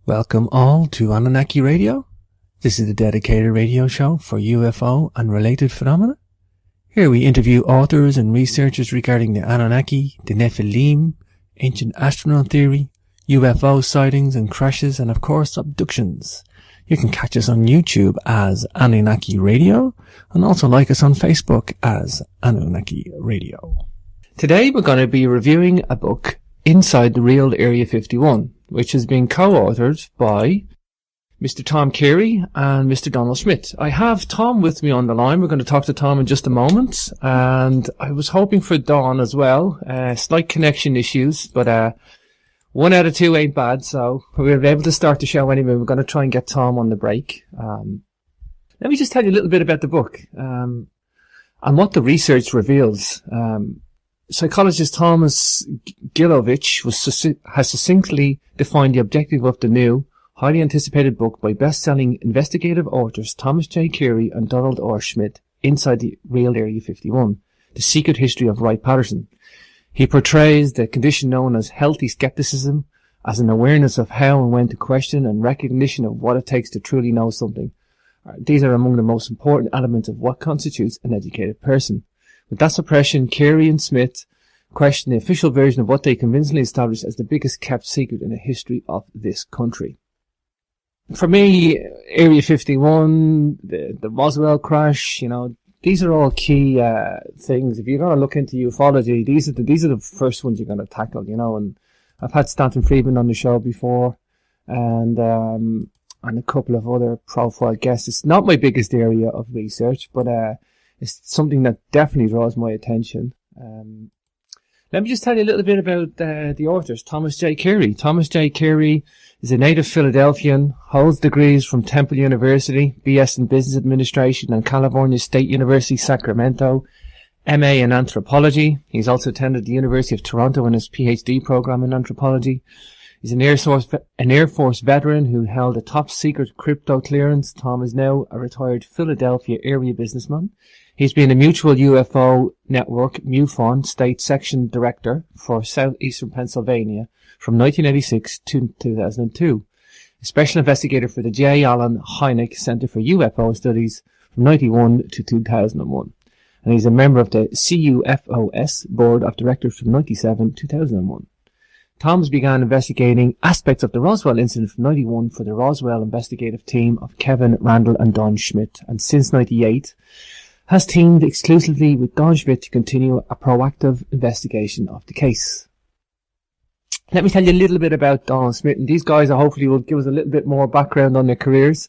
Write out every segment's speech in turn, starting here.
Welcome all to Annunaki Radio. This is a dedicated radio show for UFO and related phenomena. Here we interview authors and researchers regarding the Annunaki, the Nephilim, ancient astronaut theory, UFO sightings and crashes, and of course abductions. You can catch us on YouTube as Annunaki Radio and also like us on Facebook as Annunaki Radio. Today we're going to be reviewing a book, Inside the Real Area 51, which has been co-authored by Mr. Tom Carey and Mr. Donald Schmidt. I have Tom with me on the line. We're going to talk to Tom in just a moment. And I was hoping for Don as well. Slight connection issues, but 1 out of 2 ain't bad. So we'll be able to start the show anyway. We're going to try and get Tom on the break. Let me just tell you a little bit about the book and what the research reveals. Psychologist Thomas Gilovich has succinctly defined the objective of the new, highly anticipated book by best-selling investigative authors Thomas J. Carey and Donald R. Schmidt, Inside the Real Area 51, The Secret History of Wright-Patterson. He portrays the condition known as healthy skepticism as an awareness of how and when to question and recognition of what it takes to truly know something. These are among the most important elements of what constitutes an educated person. With that suppression, Carey and Smith question the official version of what they convincingly established as the biggest kept secret in the history of this country. For me, Area 51, the Roswell crash, these are all key things. If you're going to look into ufology, these are the first ones you're going to tackle, and I've had Stanton Friedman on the show before, and a couple of other profile guests. It's not my biggest area of research, but it's something that definitely draws my attention. Let me just tell you a little bit about the authors. Thomas J. Carey. Thomas J. Carey is a native Philadelphian, holds degrees from Temple University, BS in Business Administration, and California State University, Sacramento, MA in Anthropology. He's also attended the University of Toronto in his PhD program in Anthropology. He's an Air Force veteran who held a top-secret crypto clearance. Tom is now a retired Philadelphia area businessman. He's been a Mutual UFO Network, MUFON, State Section Director for Southeastern Pennsylvania from 1986 to 2002. A Special Investigator for the J. Allen Hynek Center for UFO Studies from 1991 to 2001. And he's a member of the CUFOS Board of Directors from 1997 to 2001. Thomas began investigating aspects of the Roswell incident from 1991 for the Roswell investigative team of Kevin Randall and Don Schmidt, and since 1998 has teamed exclusively with Don Schmidt to continue a proactive investigation of the case. Let me tell you a little bit about Donald Schmidt, and these guys hopefully will give us a little bit more background on their careers.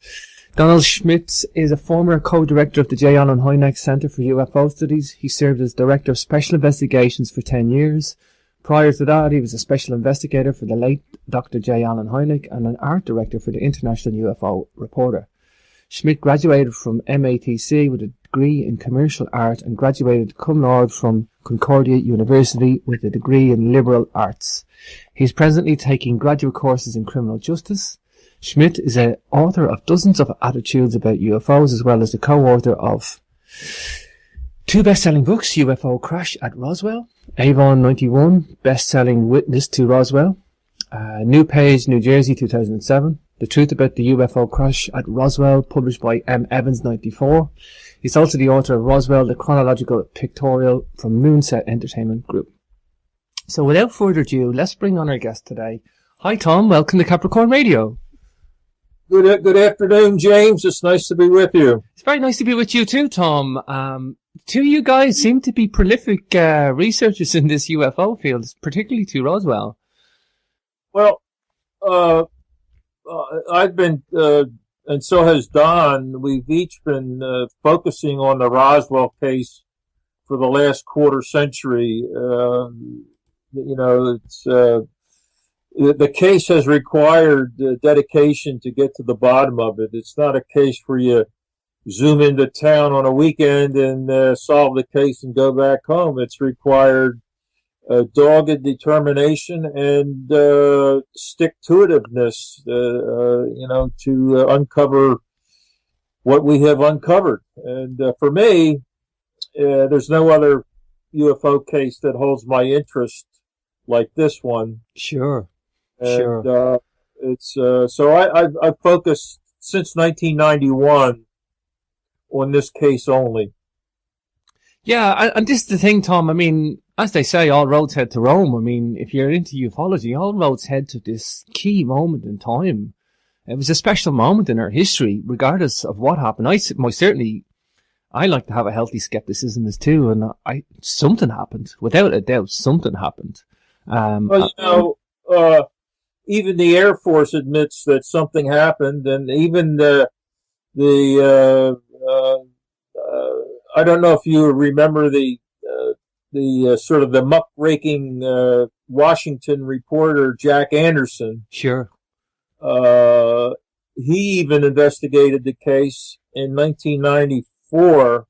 Donald Schmidt is a former co-director of the J. Allen Hynek Center for UFO Studies. He served as Director of Special Investigations for 10 years. Prior to that, he was a special investigator for the late Dr. J. Allen Hynek and an art director for the International UFO Reporter. Schmidt graduated from MATC with a degree in commercial art and graduated cum laude from Concordia University with a degree in liberal arts. He is presently taking graduate courses in criminal justice. Schmidt is an author of dozens of attitudes about UFOs, as well as the co-author of 2 best-selling books, UFO Crash at Roswell, Avon 91, best-selling Witness to Roswell, New Page, New Jersey 2007, The Truth About the UFO Crash at Roswell, published by M. Evans 94. He's also the author of Roswell, the Chronological Pictorial from Moonset Entertainment Group. So without further ado, let's bring on our guest today. Hi Tom, welcome to Capricorn Radio. Good afternoon, James. It's nice to be with you. It's very nice to be with you too, Tom. Two of you guys seem to be prolific researchers in this UFO field, particularly to Roswell. Well, I've been, and so has Don, we've each been focusing on the Roswell case for the last quarter century. It's the case has required dedication to get to the bottom of it. It's not a case where you zoom into town on a weekend and solve the case and go back home. It's required dogged determination and stick-to-itiveness, to uncover what we have uncovered. And for me, there's no other UFO case that holds my interest like this one. Sure. And, sure. It's so I've focused since 1991 on this case only. Yeah, and this is the thing, Tom. I mean, as they say, all roads head to Rome. I mean, if you're into ufology, all roads head to this key moment in time. It was a special moment in our history, regardless of what happened. Most certainly, I like to have a healthy skepticism as too, and something happened. Without a doubt, something happened. Well, even the Air Force admits that something happened, and even the I don't know if you remember the sort of the muckraking Washington reporter Jack Anderson. Sure. He even investigated the case in 1994,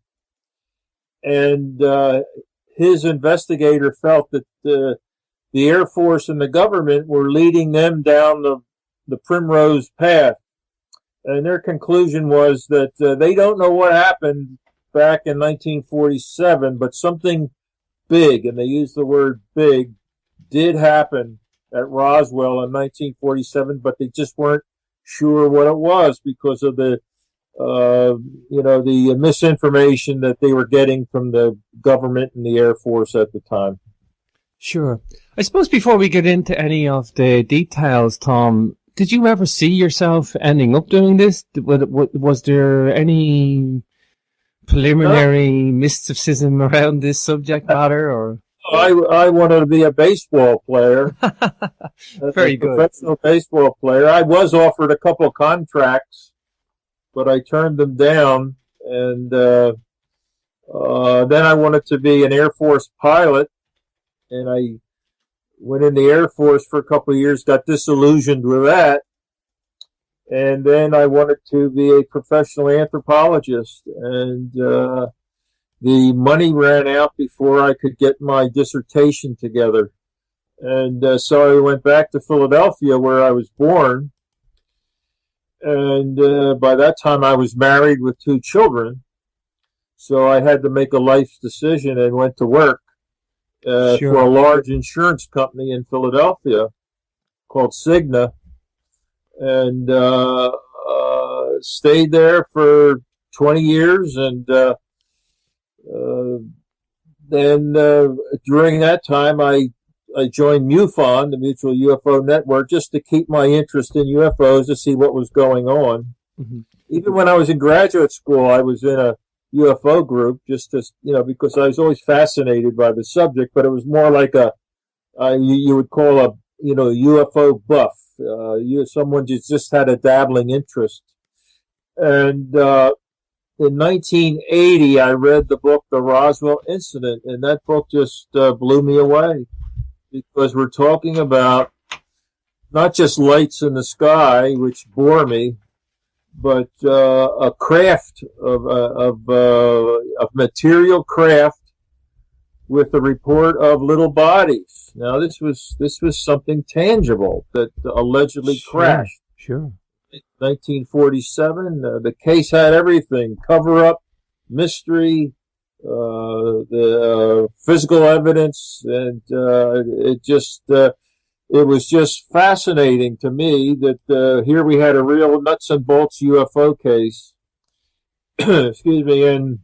and his investigator felt that the Air Force and the government were leading them down the primrose path. And their conclusion was that they don't know what happened back in 1947, but something big, and they used the word big, did happen at Roswell in 1947, but they just weren't sure what it was because of the misinformation that they were getting from the government and the Air Force at the time. Sure. I suppose before we get into any of the details, Tom, did you ever see yourself ending up doing this? Was there any preliminary mysticism around this subject matter, or? I wanted to be a baseball player. Very good. Professional baseball player. I was offered a couple of contracts, but I turned them down. And then I wanted to be an Air Force pilot, and I went in the Air Force for a couple of years, got disillusioned with that. And then I wanted to be a professional anthropologist, and the money ran out before I could get my dissertation together. And so I went back to Philadelphia, where I was born. And by that time, I was married with 2 children. So I had to make a life decision and went to work for a large insurance company in Philadelphia called Cigna. And stayed there for 20 years. And then during that time, I joined MUFON, the Mutual UFO Network, just to keep my interest in UFOs, to see what was going on. Mm-hmm. Even when I was in graduate school, I was in a UFO group, just to, because I was always fascinated by the subject, but it was more like you would call a, UFO buff. Someone just had a dabbling interest. And in 1980, I read the book, The Roswell Incident, and that book just blew me away, because we're talking about not just lights in the sky, which bore me, but a craft of material craft with a report of little bodies. Now, this was something tangible that allegedly crashed. Sure. 1947. The case had everything: cover-up, mystery, the physical evidence, and it was just fascinating to me that here we had a real nuts and bolts UFO case. Excuse me. In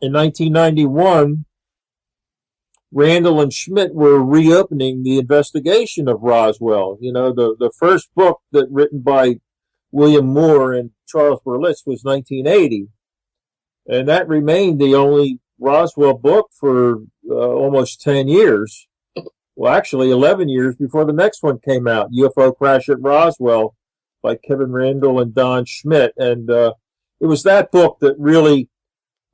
1991, Randall and Schmidt were reopening the investigation of Roswell. The first book that written by William Moore and Charles Berlitz was 1980. And that remained the only Roswell book for almost 10 years. Well, actually 11 years before the next one came out, UFO Crash at Roswell by Kevin Randall and Don Schmidt. And it was that book that really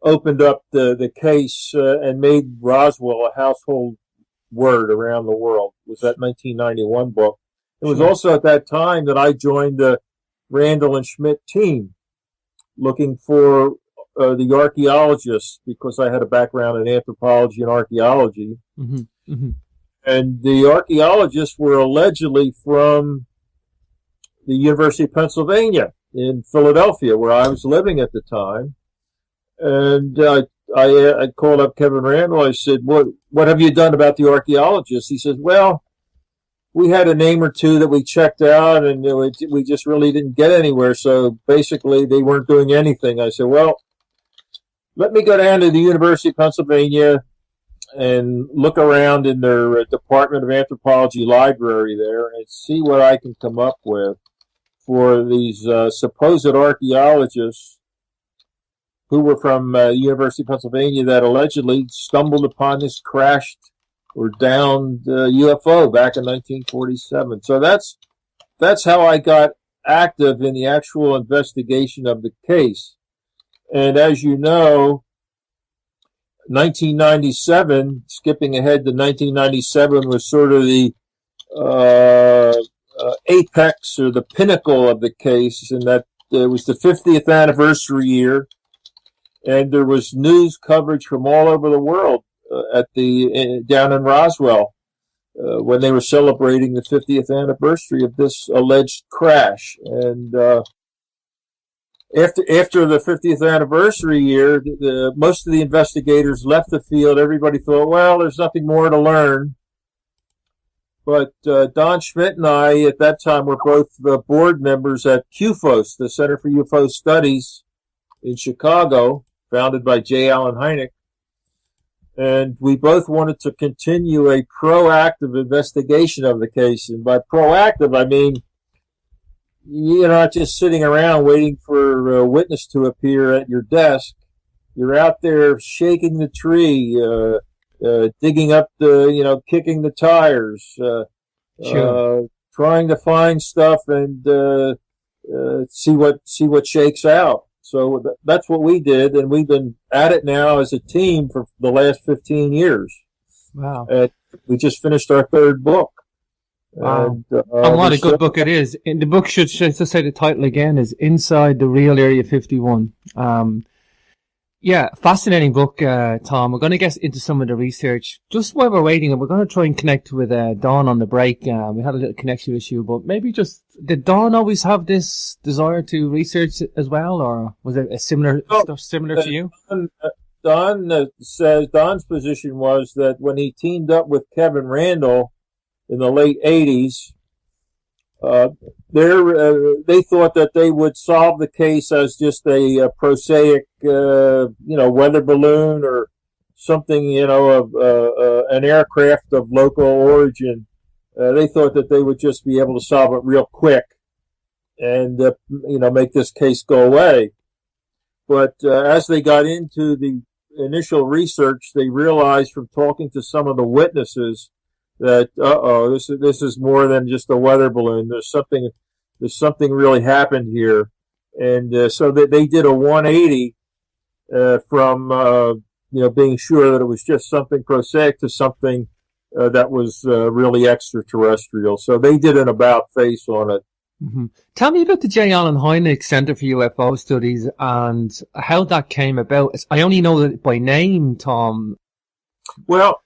opened up the case and made Roswell a household word around the world. It was that 1991 book. It was also at that time that I joined the Randall and Schmidt team, looking for the archaeologists, because I had a background in anthropology and archaeology. Mm-hmm. Mm-hmm. And the archaeologists were allegedly from the University of Pennsylvania in Philadelphia, where I was living at the time. And I called up Kevin Randall. I said, what have you done about the archaeologists? He says, well, we had a name or two that we checked out, and we just really didn't get anywhere. So basically, they weren't doing anything. I said, well, let me go down to the University of Pennsylvania and look around in their Department of Anthropology library there and see what I can come up with for these supposed archaeologists who were from University of Pennsylvania that allegedly stumbled upon this crashed or downed UFO back in 1947. So that's how I got active in the actual investigation of the case. And as you know, 1997, skipping ahead to 1997, was sort of the apex or the pinnacle of the case, in that it was the 50th anniversary year, and there was news coverage from all over the world down in Roswell when they were celebrating the 50th anniversary of this alleged crash. And after the 50th anniversary year, most of the investigators left the field. Everybody thought, well, there's nothing more to learn. But Don Schmidt and I, at that time, were both the board members at CUFOS, the Center for UFO Studies in Chicago, founded by J. Allen Hynek. And we both wanted to continue a proactive investigation of the case. And by proactive, I mean, you're not just sitting around waiting for a witness to appear at your desk. You're out there shaking the tree, digging up kicking the tires, Sure. trying to find stuff and see what shakes out. So that's what we did, and we've been at it now as a team for the last 15 years. Wow. We just finished our third book. Wow. And what a good book it is. In the book, should just say the title again, is Inside the Real Area 51. Yeah, fascinating book, Tom. We're going to get into some of the research. Just while we're waiting, and we're going to try and connect with Dawn on the break. We had a little connection issue, but maybe did Dawn always have this desire to research as well, or was it similar to you? Don says Don's position was that when he teamed up with Kevin Randall in the late 80s, they thought that they would solve the case as just a prosaic, weather balloon or something, of an aircraft of local origin. They thought that they would just be able to solve it real quick and, make this case go away. But as they got into the initial research, they realized from talking to some of the witnesses that this is more than just a weather balloon. There's something really happened here, and so they did a 180 from being sure that it was just something prosaic to something that was really extraterrestrial. So they did an about face on it. Mm-hmm. Tell me about the J. Allen Hynek Center for UFO Studies and how that came about. I only know that by name, Tom. Well,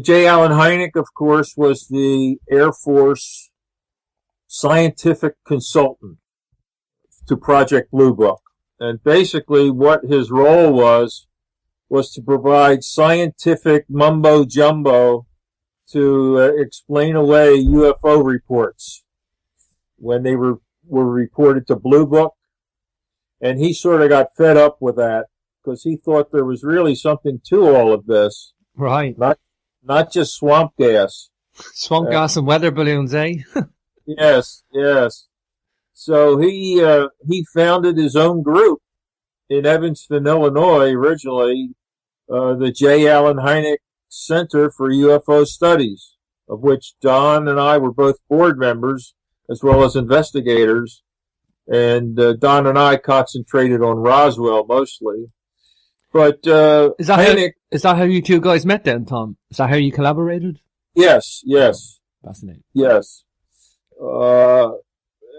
J. Allen Hynek, of course, was the Air Force scientific consultant to Project Blue Book. And basically what his role was to provide scientific mumbo-jumbo to explain away UFO reports when they were reported to Blue Book. And he sort of got fed up with that because he thought there was really something to all of this. Right. Not just swamp gas. Swamp gas and weather balloons, eh? Yes. So he founded his own group in Evanston, Illinois, originally, the J. Allen Hynek Center for UFO Studies, of which Don and I were both board members as well as investigators. And Don and I concentrated on Roswell mostly. But is that how you two guys met then, Tom? Is that how you collaborated? Yes. Fascinating. Yes. So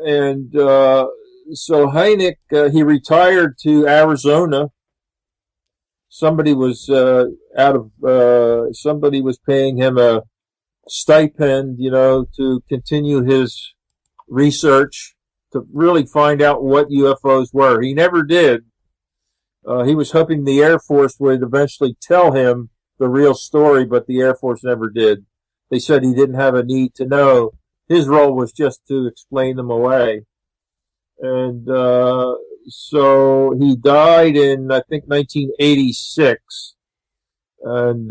Hynek, he retired to Arizona. Somebody was somebody was paying him a stipend, to continue his research to really find out what UFOs were. He never did. He was hoping the Air Force would eventually tell him the real story, but the Air Force never did. they said he didn't have a need to know. His role was just to explain them away. And so he died in, I think, 1986, and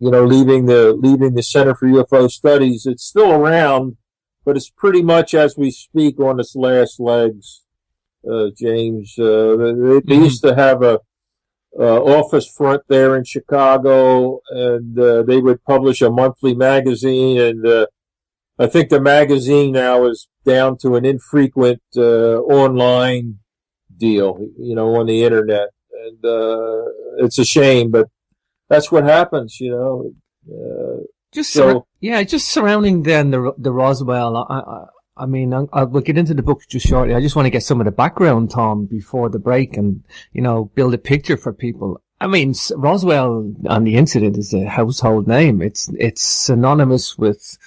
leaving the Center for UFO Studies. It's still around, but it's pretty much as we speak on its last legs. James, they used to have a office front there in Chicago, and they would publish a monthly magazine, and I think the magazine now is down to an infrequent online deal, on the internet, and it's a shame, but that's what happens, Just surrounding then the Roswell. I mean, we'll get into the book just shortly. I just want to get some of the background, Tom, before the break, and build a picture for people. I mean, Roswell and the incident is a household name. It's synonymous with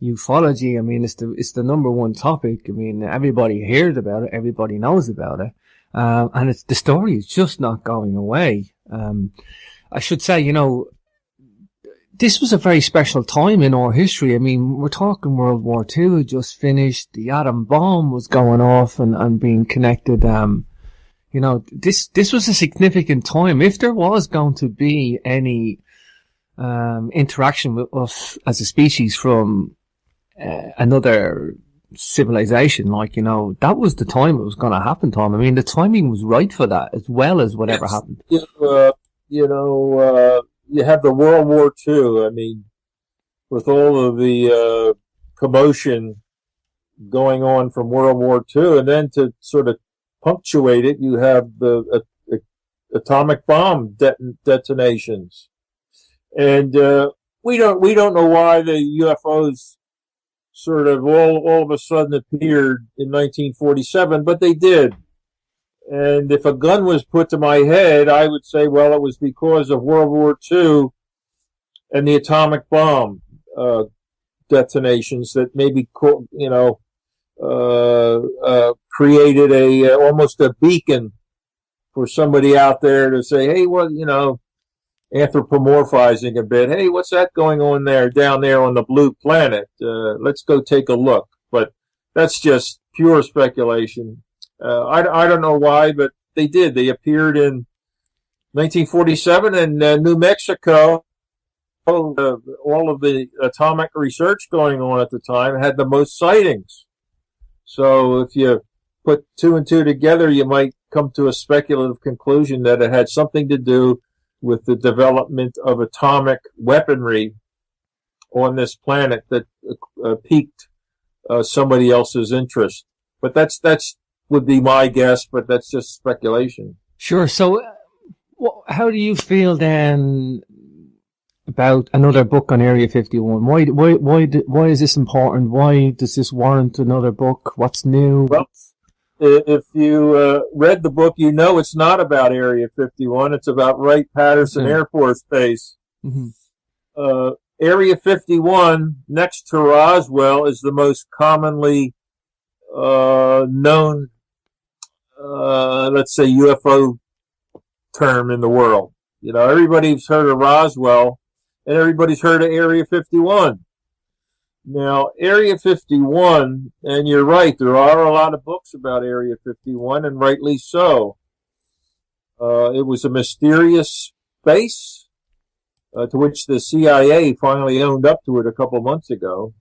ufology. I mean, it's the number one topic. I mean, everybody hears about it, everybody knows about it, and the story is just not going away. I should say, this was a very special time in our history. I mean, we're talking World War II had just finished. The atom bomb was going off and being connected. This was a significant time. If there was going to be any interaction with us as a species from another civilization, that was the time it was going to happen, Tom. I mean, the timing was right for that, as well as whatever happened. You have the World War II. I mean, with all of the commotion going on from World War II, and then to sort of punctuate it, you have the atomic bomb detonations, and we don't know why the UFOs sort of all of a sudden appeared in 1947, but they did. And if a gun was put to my head, I would say, well, it was because of World War II and the atomic bomb detonations that maybe, created almost a beacon for somebody out there to say, hey, anthropomorphizing a bit. Hey, what's that going on down there on the blue planet? Let's go take a look. But that's just pure speculation. I don't know why, but they did. They appeared in 1947 in New Mexico. All of the atomic research going on at the time had the most sightings. So if you put two and two together, you might come to a speculative conclusion that it had something to do with the development of atomic weaponry on this planet that piqued somebody else's interest. But that's would be my guess, but that's just speculation. Sure. So how do you feel then about another book on Area 51? Why is this important? Why does this warrant another book? What's new? Well, if you read the book, it's not about Area 51. It's about Wright-Patterson Air Force Base. Mm-hmm. Area 51, next to Roswell, is the most commonly known, let's say, UFO term in the world. Everybody's heard of Roswell, and everybody's heard of Area 51. Now, Area 51, and you're right, there are a lot of books about Area 51, and rightly so. It was a mysterious base to which the CIA finally owned up to it a couple months ago.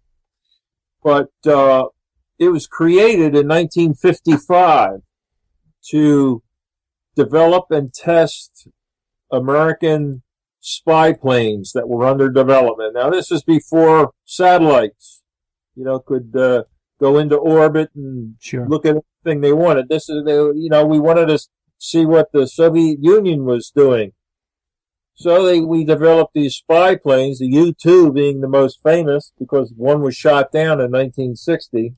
But it was created in 1955 to develop and test American spy planes that were under development. Now, this is before satellites, could go into orbit and look at anything they wanted. This is, we wanted to see what the Soviet Union was doing. So we developed these spy planes, the U-2 being the most famous because one was shot down in 1960,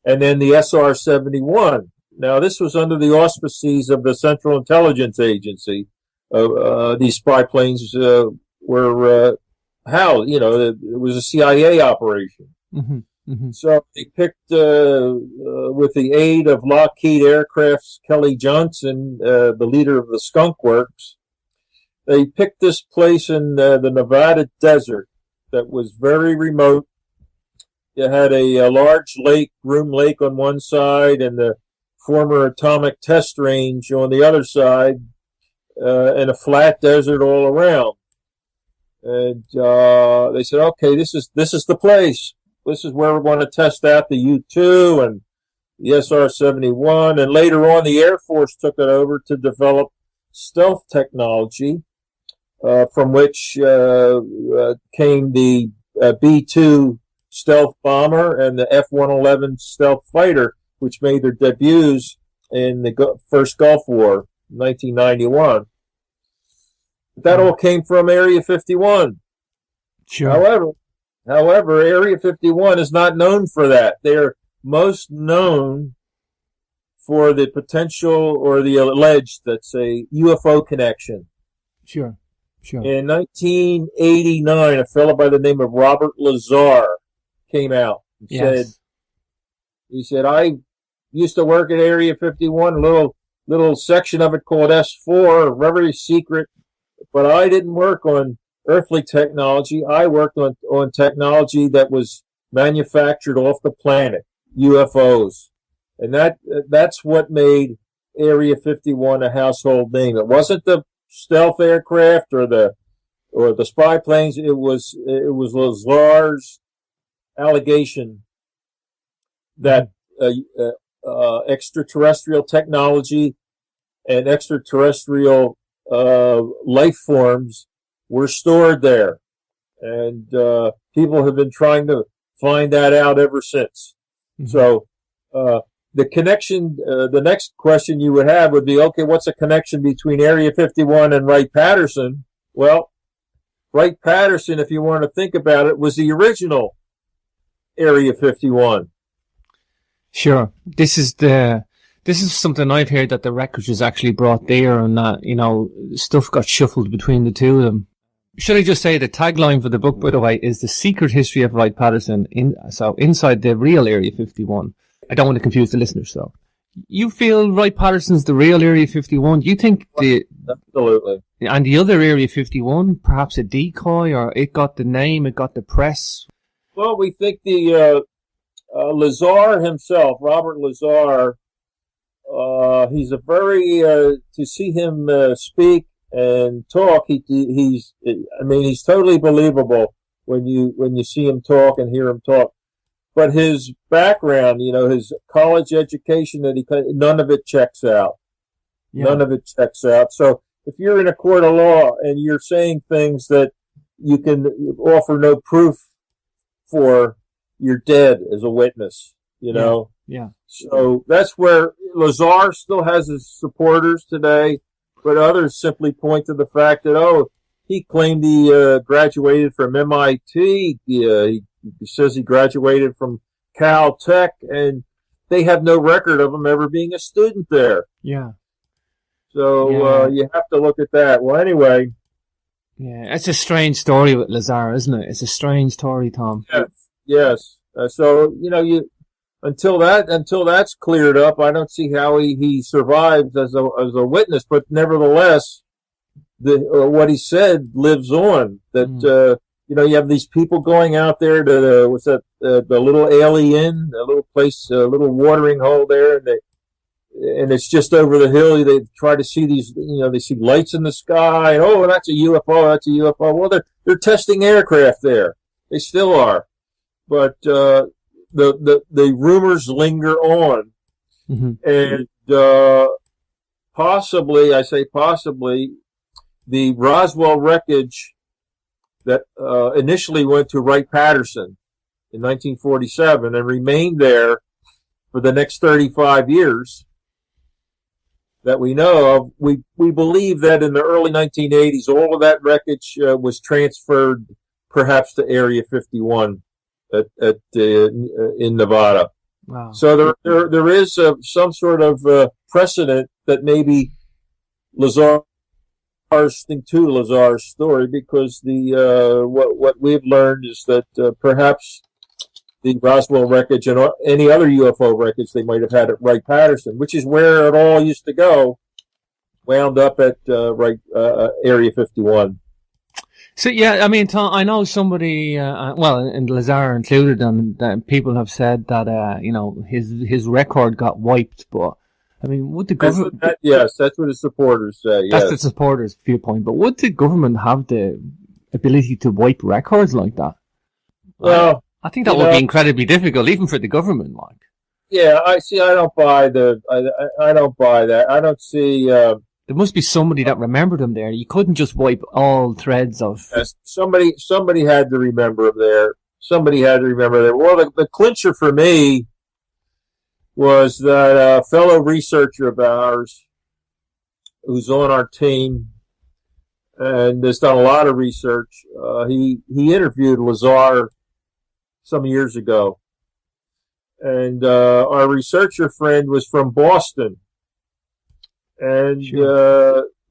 and then the SR-71. Now, this was under the auspices of the Central Intelligence Agency. These spy planes were housed. It was a CIA operation. Mm-hmm. Mm-hmm. So they picked, with the aid of Lockheed Aircraft's Kelly Johnson, the leader of the Skunk Works, they picked this place in the Nevada desert that was very remote. You had a large lake, Groom Lake on one side, and the former atomic test range on the other side, and a flat desert all around. And they said, okay, this is the place. This is where we're going to test out the U-2 and the SR-71. And later on, the Air Force took it over to develop stealth technology, from which came the B-2 stealth bomber and the F-111 stealth fighter, which made their debuts in the first Gulf War, 1991. That all came from Area 51. Sure. However, Area 51 is not known for that. They're most known for the potential or the alleged, let's say, UFO connection. Sure. In 1989, a fellow by the name of Robert Lazar came out and said, I used to work at Area 51, a little section of it called S4, very secret, but I didn't work on earthly technology. I worked on technology that was manufactured off the planet, UFOs. And that's what made Area 51 a household name. It wasn't the stealth aircraft or the spy planes. It was Lazar's allegation that extraterrestrial technology and extraterrestrial life forms were stored there, and people have been trying to find that out ever since. Mm-hmm. So the connection, the next question you would have would be, okay, what's the connection between Area 51 and Wright-Patterson? Well, Wright-Patterson, if you want to think about it, was the original Area 51. Sure. This is something I've heard, that the wreckage was actually brought there, and that, stuff got shuffled between the two of them. Should I just say the tagline for the book, by the way, is The Secret History of Wright-Patterson, so inside the real Area 51. I don't want to confuse the listeners, though. You feel Wright-Patterson's the real Area 51? Do you think Absolutely. And the other Area 51, perhaps a decoy, or it got the name, it got the press? Well, we think the Lazar himself, Robert Lazar, he's a very, to see him speak and talk, he's totally believable when you see him talk and hear him talk. But his background, his college education, none of it checks out. Yeah. None of it checks out. So if you're in a court of law and you're saying things that you can offer no proof for, you're dead as a witness, Yeah. So that's where Lazar still has his supporters today, but others simply point to the fact that, he claimed he graduated from MIT. He says he graduated from Caltech, and they have no record of him ever being a student there. Yeah. So you have to look at that. Well, anyway. Yeah, it's a strange story with Lazar, isn't it? It's a strange story, Tom. Yes. So, until that's cleared up, I don't see how he survives as a witness. But nevertheless, what he said lives on. That you have these people going out there to the little alien, a little place, a little watering hole there, and it's just over the hill. They try to see these, they see lights in the sky, and that's a UFO. That's a UFO. Well, they're testing aircraft there. They still are, but the rumors linger on, and possibly, I say possibly, the Roswell wreckage that initially went to Wright-Patterson in 1947 and remained there for the next 35 years that we know of. We believe that in the early 1980s, all of that wreckage was transferred perhaps to Area 51 in Nevada. Wow. So there is some sort of precedent that maybe Lazar's story, because what we've learned is that perhaps the Roswell wreckage and any other UFO wreckage they might have had at Wright-Patterson, which is where it all used to go wound up at Area 51. So yeah, I mean, Tom, I know somebody, and Lazar included, and people have said that his record got wiped. But I mean, would the government? Yes, that's what his supporters say. That's yes. the supporters' viewpoint. But would the government have the ability to wipe records like that? Well, I think that would be incredibly difficult, even for the government. Like, yeah, I don't buy I don't buy that. I don't see. There must be somebody that remembered him there. You couldn't just wipe all threads of. Yes, somebody had to remember him there. Somebody had to remember there. Well, the clincher for me was that a fellow researcher of ours who's on our team and has done a lot of research. He interviewed Lazar some years ago, and our researcher friend was from Boston, and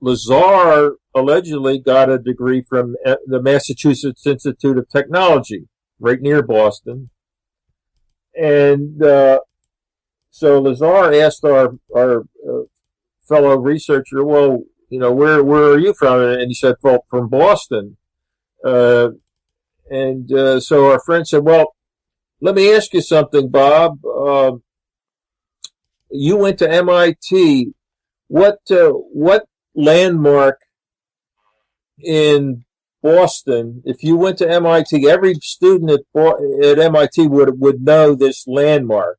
Lazar allegedly got a degree from the Massachusetts Institute of Technology, right near Boston, and so Lazar asked our fellow researcher, well, where are you from? And he said, well, from Boston. So our friend said, well, let me ask you something, Bob. You went to MIT. What landmark in Boston, if you went to MIT, every student at MIT would know this landmark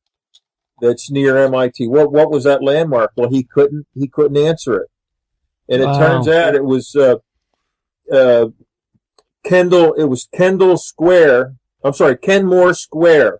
that's near MIT. What was that landmark? Well, he couldn't answer it. And it turns out it was Kenmore Square,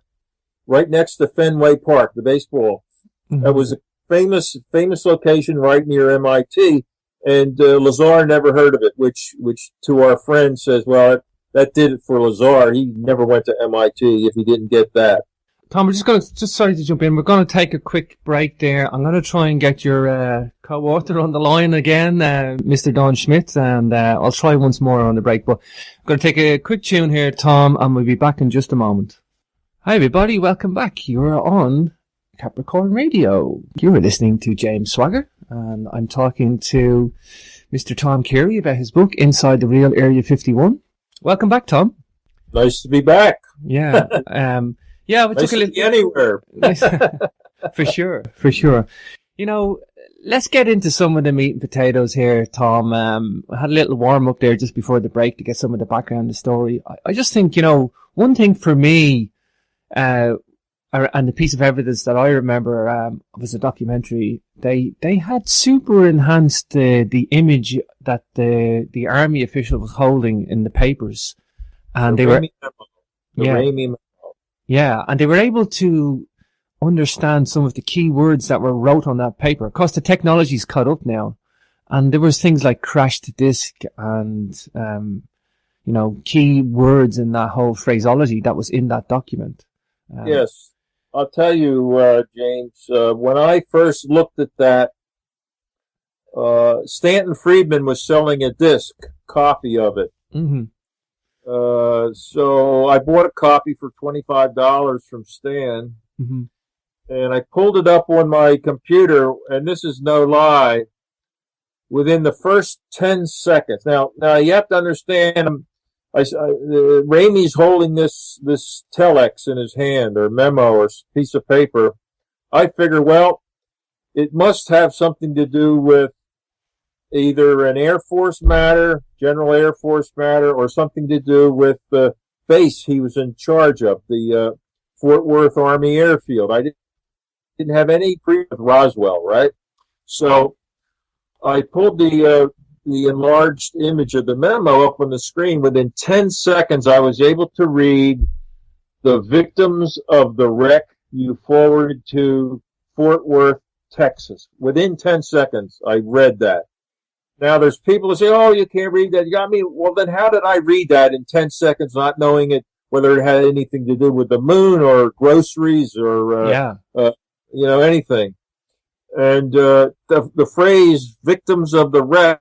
right next to Fenway Park, the baseball. Mm-hmm. That was a famous location right near MIT, and Lazar never heard of it, which to our friend says, well, that did it for Lazar. He never went to MIT if he didn't get that. Tom, we're sorry to jump in. We're going to take a quick break there. I'm going to try and get your co-author on the line again, Mr. Don Schmidt, and I'll try once more on the break. But I'm going to take a quick tune here, Tom, and we'll be back in just a moment. Hi, everybody. Welcome back. You're on Capricorn Radio. You're listening to James Swagger, and I'm talking to Mr. Tom Carey about his book, Inside the Real Area 51. Welcome back, Tom. Nice to be back. Yeah. Yeah, we nice took a little anywhere. For sure. Let's get into some of the meat and potatoes here, Tom. I had a little warm up there just before the break to get some of the background of the story. I just think, one thing for me, and the piece of evidence that I remember was a documentary. They had super enhanced the image that the army official was holding in the papers, and they were and they were able to understand some of the key words that were wrote on that paper. Of course, the technology's caught up now, and there was things like crashed disk and key words in that whole phraseology that was in that document. Yes. I'll tell you, James, when I first looked at that, Stanton Friedman was selling a disc copy of it. Mm-hmm. So I bought a copy for $25 from Stan, mm-hmm. and I pulled it up on my computer, and this is no lie, within the first 10 seconds. Now you have to understand, Ramey's holding this telex in his hand, or memo, or piece of paper. I figure, well, it must have something to do with either an Air Force matter, General Air Force matter, or something to do with the base he was in charge of, the Fort Worth Army Airfield. I didn't have any pre with Roswell, right? So I pulled the enlarged image of the memo up on the screen. Within 10 seconds, I was able to read the victims of the wreck you forwarded to Fort Worth, Texas. Within 10 seconds, I read that. Now, there's people who say, oh, you can't read that. You got me. Well, then how did I read that in 10 seconds, not knowing it, whether it had anything to do with the moon or groceries or, anything. And the phrase victims of the wreck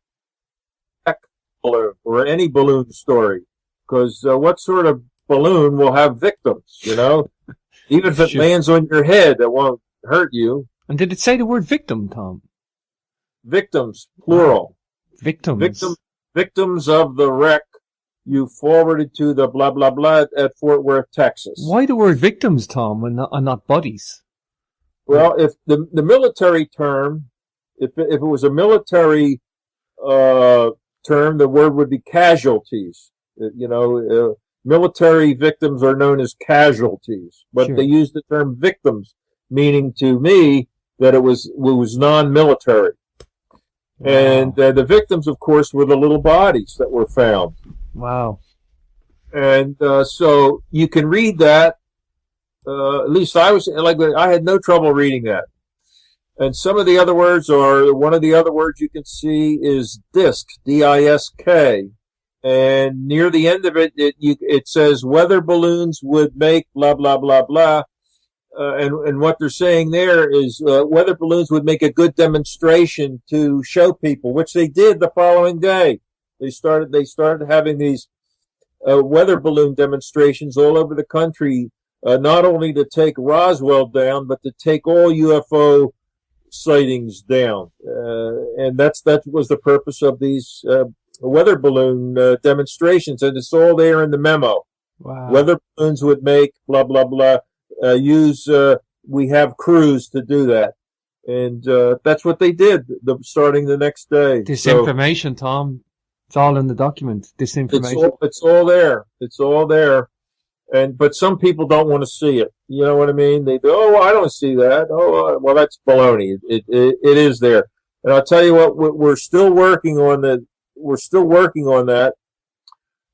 balloon, or any balloon story, because what sort of balloon will have victims, even if it lands on your head, it won't hurt you. And did it say the word victim, Tom? Victims, plural. Victims. Victims of the wreck you forwarded to the blah, blah, blah at Fort Worth, Texas. Why the word victims, Tom, and not bodies? Well, if the military term, if it was a military term, the word would be casualties. Military victims are known as casualties, but Sure. they use the term victims, meaning to me that it was non-military. Wow. And the victims, of course, were the little bodies that were found. Wow. And so you can read that. At least I had no trouble reading that. And some of the other words one of the other words you can see is disk, D-I-S-K. And near the end of it says weather balloons would make blah, blah, blah, blah. And what they're saying there is weather balloons would make a good demonstration to show people, which they did the following day. They started having these weather balloon demonstrations all over the country, not only to take Roswell down, but to take all UFO sightings down. And that was the purpose of these weather balloon demonstrations, and it's all there in the memo. Wow. Weather balloons would make blah, blah, blah. We have crews to do that. And that's what they did starting the next day. Disinformation, Tom. It's all in the document. Disinformation. It's all there. It's all there. But some people don't want to see it. You know what I mean? They go, "Oh, I don't see that." Oh, well, that's baloney. It is there. And I'll tell you what, we're still working on that.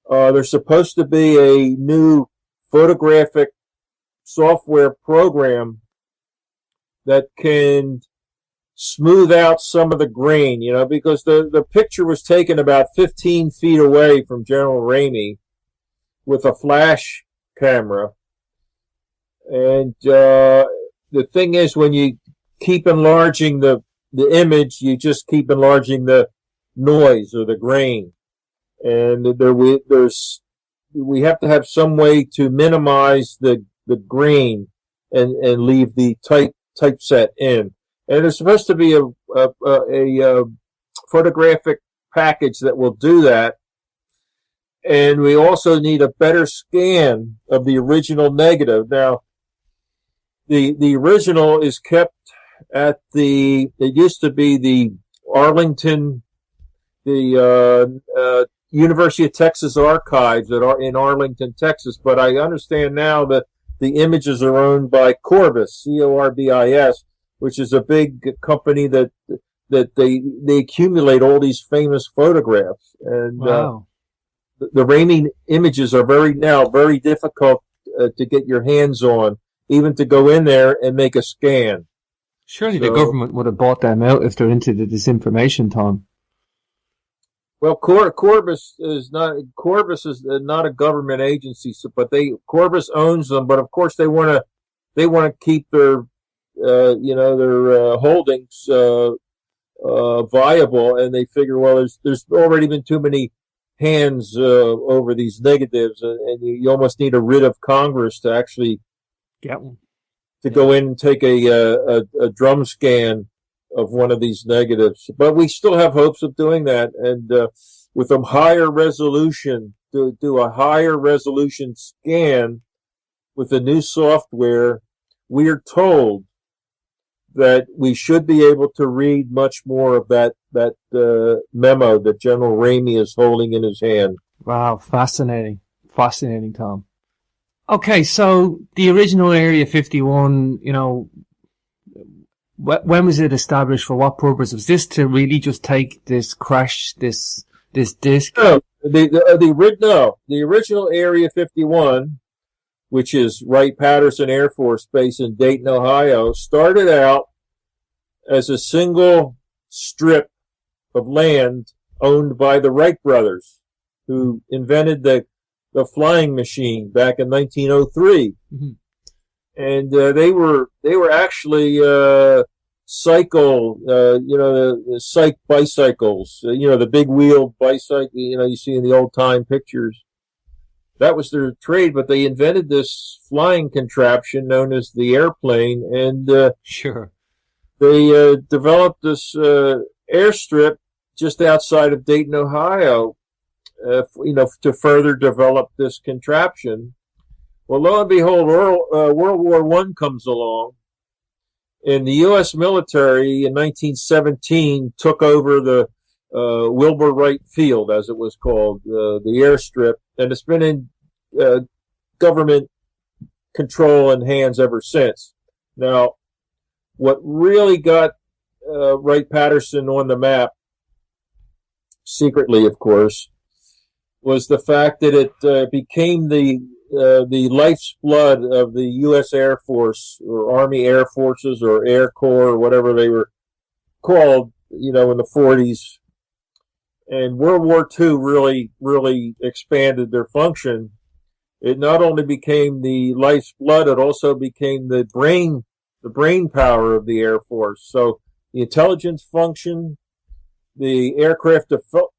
There's supposed to be a new photographic software program that can smooth out some of the grain, because the picture was taken about 15 feet away from General Ramey with a flash camera. And the thing is, when you keep enlarging the image, you just keep enlarging the noise or the grain. And we have to have some way to minimize the grain and leave the typeset in. And there's supposed to be a photographic package that will do that. And we also need a better scan of the original negative. Now, the original is kept at it used to be the Arlington, the University of Texas Archives that are in Arlington, Texas. But I understand now that the images are owned by Corbis, C-O-R-B-I-S, which is a big company that they accumulate all these famous photographs. And wow. The Ramey images are very difficult to get your hands on, even to go in there and make a scan. Surely the government would have bought them out if they're into the disinformation, Tom. Well, Corbis is not a government agency, but Corbis owns them. But of course, they want to keep their holdings viable, and they figure, well, there's already been too many hands over these negatives, and you almost need a writ of Congress to actually get one, to go in and take a drum scan of one of these negatives. But we still have hopes of doing that, and with a higher resolution, do a higher resolution scan with the new software. We are told that we should be able to read much more of that memo that General Ramey is holding in his hand. Wow, fascinating, Tom. Okay, so the original Area 51, when was it established? For what purpose? Was this to really just take this disk? No, the original Area 51, which is Wright-Patterson Air Force Base in Dayton, Ohio, started out as a single strip of land owned by the Wright brothers, who invented the flying machine back in 1903. Mm-hmm. And they were actually cycle bicycles, the big wheeled bicycle, you see in the old time pictures. That was their trade, but they invented this flying contraption known as the airplane, and sure, they developed this airstrip just outside of Dayton, Ohio, to further develop this contraption. Well, lo and behold, World War I comes along, and the U.S. military in 1917 took over the Wilbur Wright Field, as it was called, the airstrip, and it's been in government control and hands ever since. Now, what really got Wright-Patterson on the map, secretly, of course, was the fact that it became the life's blood of the U.S. Air Force or Army Air Forces or Air Corps or whatever they were called, in the 40s. And World War II really expanded their function. It not only became the life's blood, it also became the brain power of the Air Force. So the intelligence function, the aircraft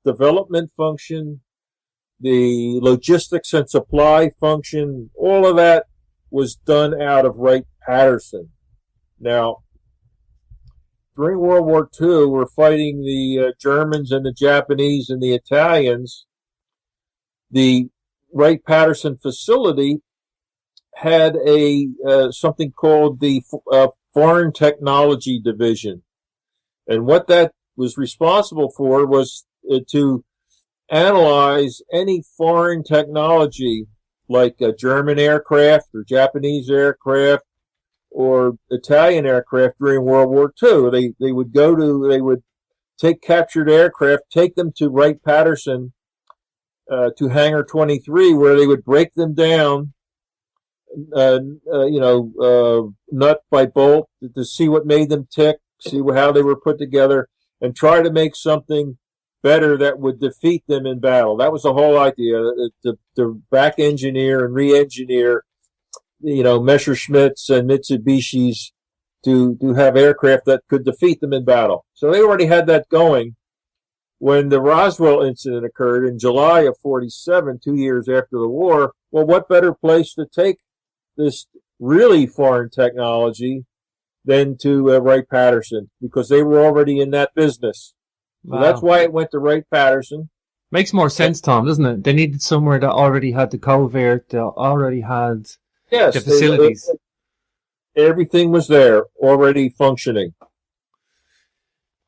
development function, the logistics and supply function, all of that was done out of Wright-Patterson. Now, during World War II, we're fighting the Germans and the Japanese and the Italians. The Wright-Patterson facility had something called the Foreign Technology Division. And what that was responsible for was to analyze any foreign technology like a German aircraft or Japanese aircraft or Italian aircraft during World War II. They would take captured aircraft, take them to Wright-Patterson, to Hangar 23, where they would break them down, nut by bolt, to see what made them tick, see how they were put together, and try to make something better that would defeat them in battle. That was the whole idea, to back engineer and re-engineer, Messerschmitts and Mitsubishis to have aircraft that could defeat them in battle. So they already had that going. When the Roswell incident occurred in July of 47, 2 years after the war, well, what better place to take this really foreign technology than to Wright-Patterson, because they were already in that business. So Wow. that's why it went to Wright-Patterson. Makes more sense, Tom, doesn't it? They needed somewhere that already had the covert, that already had the facilities. Everything was there, already functioning.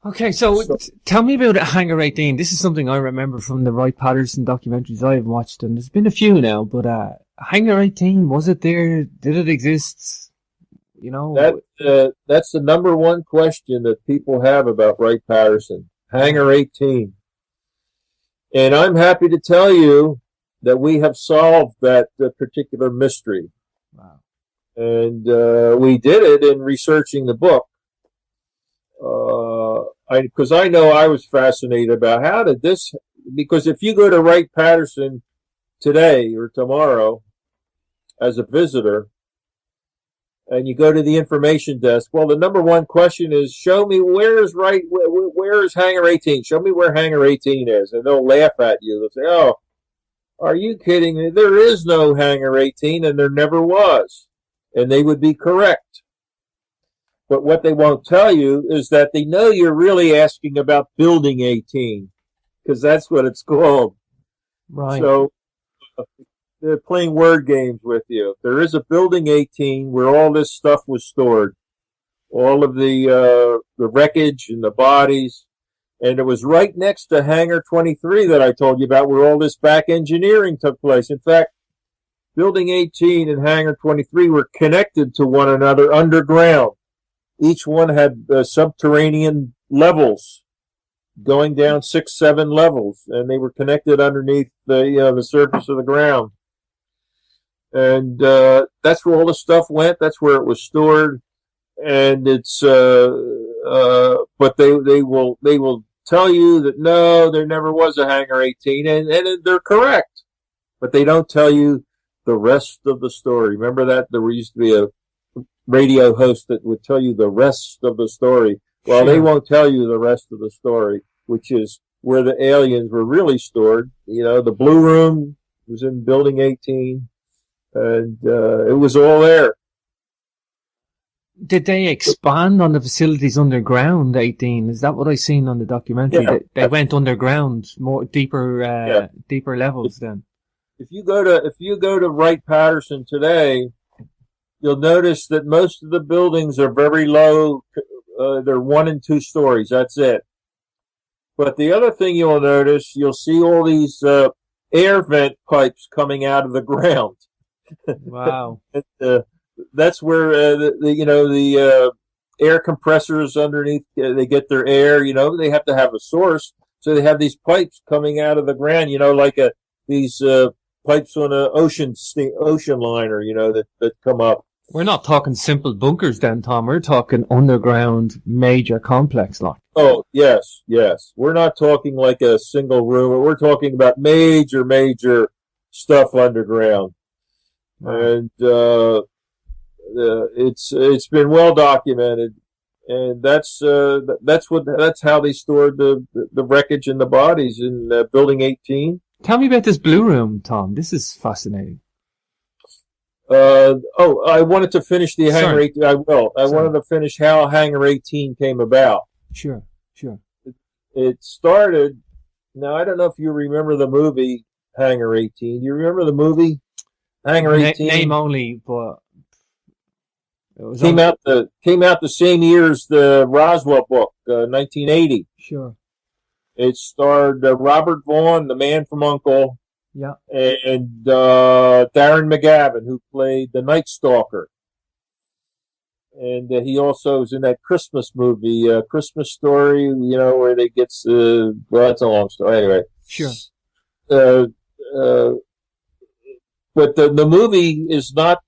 Okay, so tell me about Hangar 18. This is something I remember from the Wright-Patterson documentaries I've watched, and there's been a few now, but Hangar 18, was it there? Did it exist? That's the number one question that people have about Wright-Patterson. Hangar 18. And I'm happy to tell you that we have solved that particular mystery. Wow. And we did it in researching the book. Because I know I was fascinated about how did this, because if you go to Wright-Patterson today or tomorrow as a visitor, and you go to the information desk, well, the number one question is, show me where is Hangar 18? Show me where Hangar 18 is. And they'll laugh at you. They'll say, oh, are you kidding me? There is no Hangar 18, and there never was. And they would be correct. But what they won't tell you is that they know you're really asking about Building 18, because that's what it's called. Right. So they're playing word games with you. There is a Building 18 where all this stuff was stored, all of the wreckage and the bodies, and it was right next to Hangar 23 that I told you about, where all this back engineering took place. In fact, Building 18 and Hangar 23 were connected to one another underground. Each one had subterranean levels going down 6, 7 levels, and they were connected underneath the surface of the ground. And that's where all the stuff went. That's where it was stored. And it's but they will tell you that no, there never was a Hangar 18, and they're correct. But they don't tell you the rest of the story. Remember that there used to be a radio host that would tell you the rest of the story. Well, They won't tell you the rest of the story, which is where the aliens were really stored. The Blue Room was in Building 18, and it was all there. did they expand on the facilities underground, 18? Is that what I seen on the documentary? Yeah. They went underground, more deeper levels then. If you go to Wright-Patterson today, you'll notice that most of the buildings are very low. They're 1 and 2 stories. That's it. But the other thing you'll notice, you'll see all these air vent pipes coming out of the ground. Wow. That's where the air compressors underneath, they get their air. They have to have a source, so they have these pipes coming out of the ground. Like these pipes on an ocean liner. That come up. We're not talking simple bunkers then, Tom. We're talking underground major complex like. Oh, yes. We're not talking like a single room. We're talking about major stuff underground. And it's been well documented, and that's how they stored the wreckage and the bodies in Building 18. Tell me about this blue room, Tom. This is fascinating. I wanted to finish the Hangar 18. I will. I wanted to finish how Hangar 18 came about. Sure. It started. Now, I don't know if you remember the movie Hangar 18. Do you remember the movie Hangar 18? Name only, but it was came out the same year as the Roswell book, 1980. Sure. It starred Robert Vaughn, the man from U.N.C.L.E., yeah, and Darren McGavin, who played the Night Stalker. And he also was in that Christmas movie, Christmas Story, where they get, well, that's a long story. Anyway. Sure. But the movie is not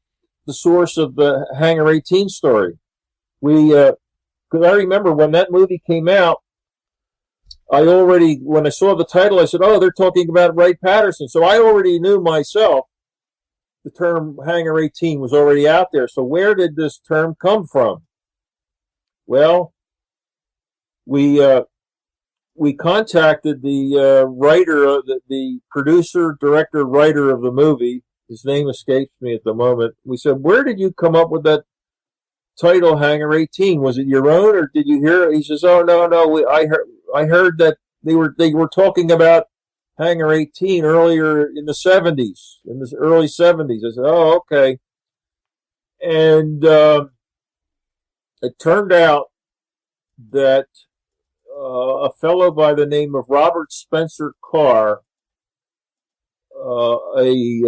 the source of the Hangar 18 story. Because I remember when that movie came out, when I saw the title, I said, oh, they're talking about Wright-Patterson. So I already knew myself the term Hangar 18 was already out there. So where did this term come from? Well, we contacted the writer, the producer, director, writer of the movie. His name escapes me at the moment. We said, where did you come up with that title, Hangar 18? Was it your own, or did you hear it? He says, oh, no. I heard that they were talking about Hangar 18 earlier in the 70s, in the early 70s. I said, oh, okay. And it turned out that a fellow by the name of Robert Spencer Carr, he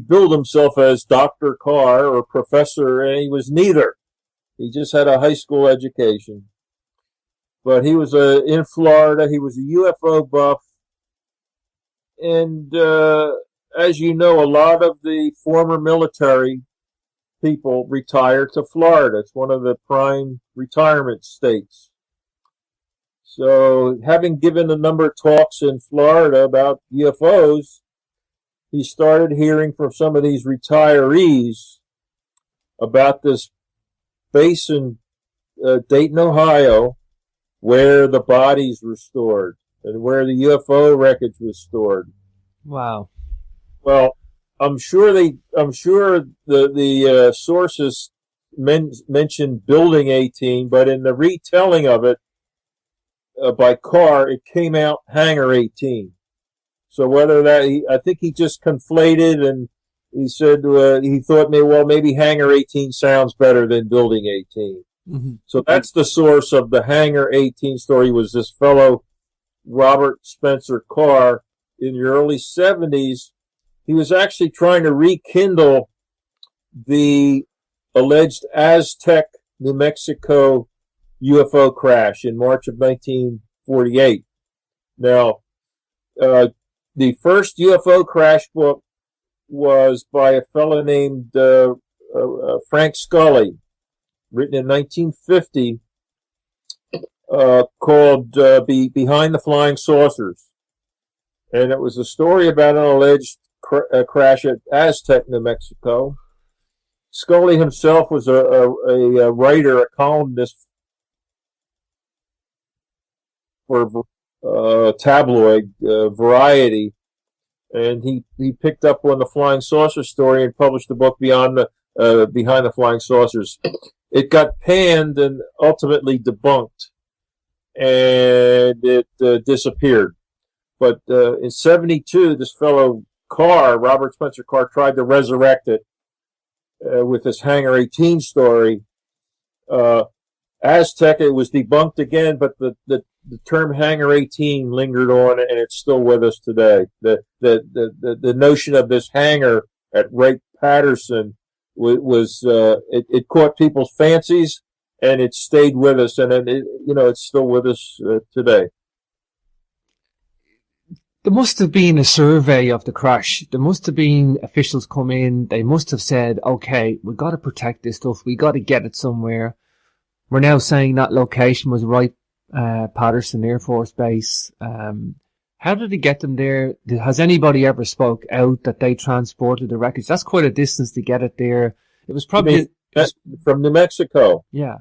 billed himself as Dr. Carr or professor, and he was neither. He just had a high school education. But he was in Florida. He was a UFO buff. And as you know, a lot of the former military people retire to Florida. It's one of the prime retirement states. So having given a number of talks in Florida about UFOs, he started hearing from some of these retirees about this base in Dayton, Ohio, where the bodies were stored and where the UFO wreckage was stored. Wow. Well, I'm sure the sources mentioned Building 18, but in the retelling of it by Carr, it came out Hangar 18. So whether I think he just conflated, and he said he thought maybe Hangar 18 sounds better than Building 18. Mm-hmm. So that's the source of the Hangar 18 story, was this fellow Robert Spencer Carr in the early 70s. He was actually trying to rekindle the alleged Aztec, New Mexico UFO crash in March of 1948. Now, the first UFO crash book was by a fellow named Frank Scully, written in 1950, called Behind the Flying Saucers. And it was a story about an alleged crash at Aztec, New Mexico. Scully himself was a writer, a columnist for tabloid Variety, and he picked up on the flying saucer story and published the book Behind the Flying Saucers. it got panned and ultimately debunked, and it disappeared. But in 72, this fellow Carr, Robert Spencer Carr, tried to resurrect it with this Hangar 18 story. Aztec, it was debunked again, but the term Hangar 18 lingered on, and it's still with us today. The notion of this hangar at Wright-Patterson was it caught people's fancies, and it stayed with us, and it's still with us today. There must have been a survey of the crash. There must have been officials come in. They must have said, okay, we've got to protect this stuff. We got to get it somewhere. We're now saying that location was Wright-Patterson Air Force Base. How did they get them there? Has anybody ever spoke out that they transported the wreckage? That's quite a distance to get it there. It was probably from New Mexico. Yeah.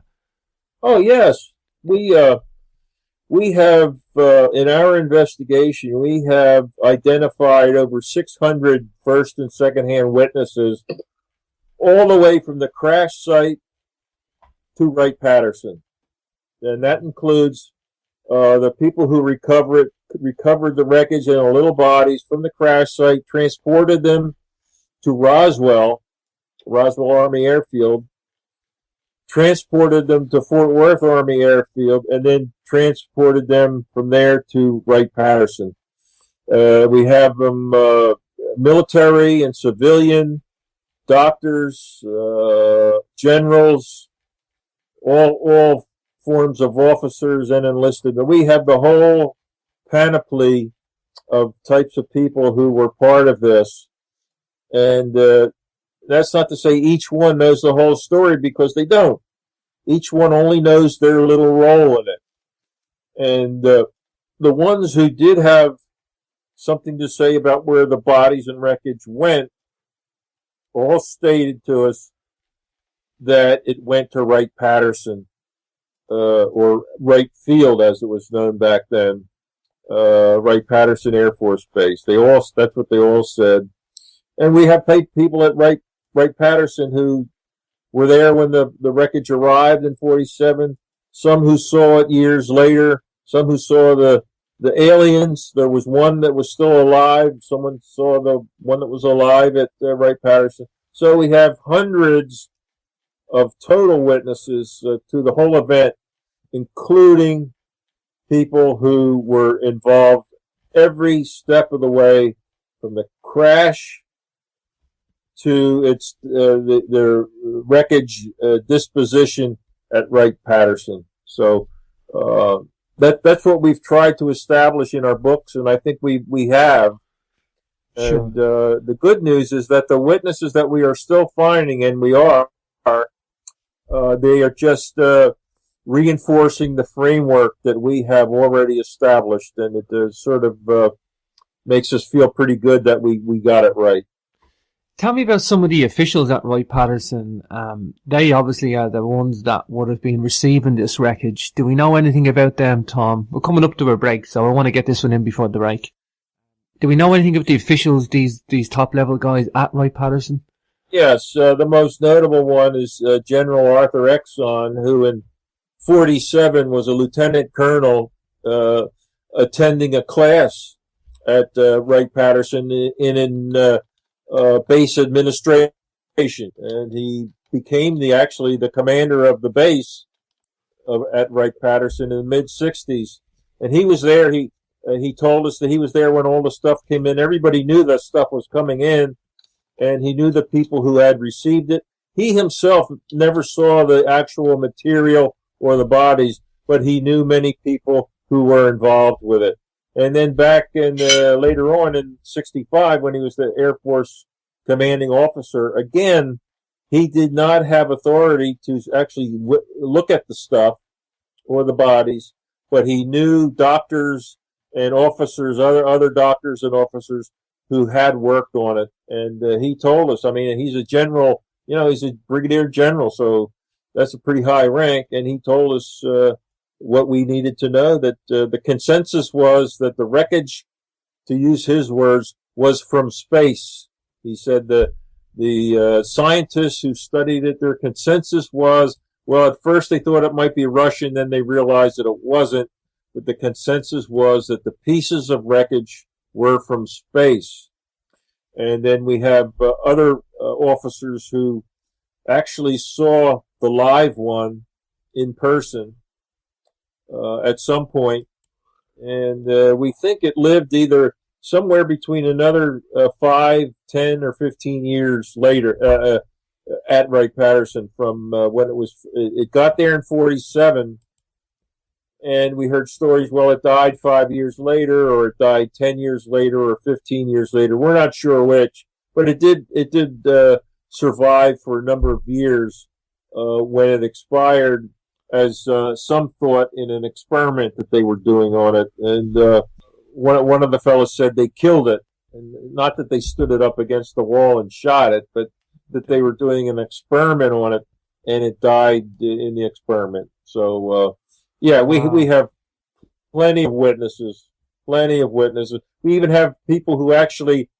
Oh yes, we have in our investigation we have identified over 600 first and second-hand witnesses, all the way from the crash site to Wright-Patterson, and that includes the people who recovered the wreckage in little bodies from the crash site, transported them to Roswell Army Airfield, transported them to Fort Worth Army Airfield, and then transported them from there to Wright-Patterson. We have them military and civilian, doctors, generals, all forms of officers and enlisted. But we have the whole panoply of types of people who were part of this. And that's not to say each one knows the whole story, because they don't. Each one only knows their little role in it. And the ones who did have something to say about where the bodies and wreckage went all stated to us that it went to Wright-Patterson, or Wright Field as it was known back then, Wright-Patterson Air Force Base. That's what they all said. And we have people at Wright-Patterson who were there when the wreckage arrived in 47, some who saw it years later, some who saw the aliens. There was one that was still alive. Someone saw the one that was alive at Wright-Patterson. So we have hundreds of total witnesses to the whole event, including people who were involved every step of the way, from the crash to their wreckage disposition at Wright-Patterson. So that's what we've tried to establish in our books, and I think we have. Sure. And the good news is that the witnesses that we are still finding, and we are, they are just reinforcing the framework that we have already established, and it sort of makes us feel pretty good that we got it right. Tell me about some of the officials at Wright-Patterson. They obviously are the ones that would have been receiving this wreckage. Do we know anything about them, Tom? We're coming up to a break, so I want to get this one in before the break. Do we know anything about the officials, these top-level guys at Wright-Patterson? Yes, the most notable one is General Arthur Exxon, who in 47 was a lieutenant colonel attending a class at Wright-Patterson in base administration, and he became the commander of the base at Wright-Patterson in the mid-60s. And he was there. He told us that he was there when all the stuff came in. Everybody knew that stuff was coming in, and he knew the people who had received it. He himself never saw the actual material or the bodies, but he knew many people who were involved with it. And then back in later on in 65, when he was the Air Force commanding officer, again, he did not have authority to actually look at the stuff or the bodies, but he knew doctors and officers, other doctors and officers who had worked on it. And he told us, I mean, he's a general, he's a brigadier general, so that's a pretty high rank. And he told us what we needed to know, that the consensus was that the wreckage, to use his words, was from space. He said the scientists who studied it, their consensus was Well, at first they thought it might be Russian, then they realized that it wasn't. But the consensus was that the pieces of wreckage were from space. And then we have other officers who actually saw the live one in person at some point. And we think it lived either somewhere between another 5, 10, or 15 years later at Wright-Patterson from when it got there in 47. And we heard stories, well, it died 5 years later, or it died 10 years later, or 15 years later. We're not sure which, but it did survive for a number of years when it expired, as some thought, in an experiment that they were doing on it. And one of the fellows said they killed it, and not that they stood it up against the wall and shot it, but that they were doing an experiment on it, and it died in the experiment. So, yeah, we have plenty of witnesses. We even have people who actually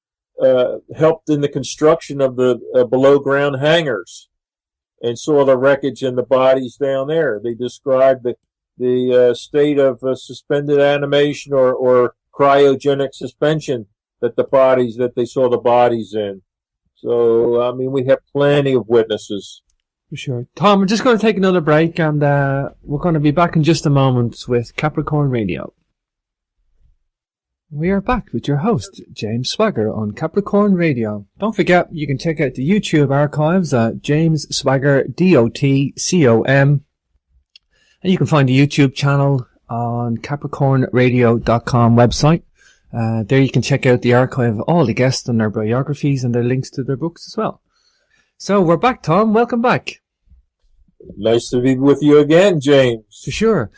helped in the construction of the below-ground hangars and saw the wreckage and the bodies down there. They described the state of suspended animation or cryogenic suspension that they saw the bodies in. So, I mean, we have plenty of witnesses. For sure. Tom, we're just going to take another break, and we're going to be back in just a moment with Capricorn Radio. We are back with your host, James Swagger, on Capricorn Radio. Don't forget, you can check out the YouTube archives at James Swagger, DOTCOM. And you can find the YouTube channel on CapricornRadio.com website. There you can check out the archive of all the guests and their biographies and their links to their books as well. So we're back, Tom. Welcome back. Nice to be with you again, James. For sure.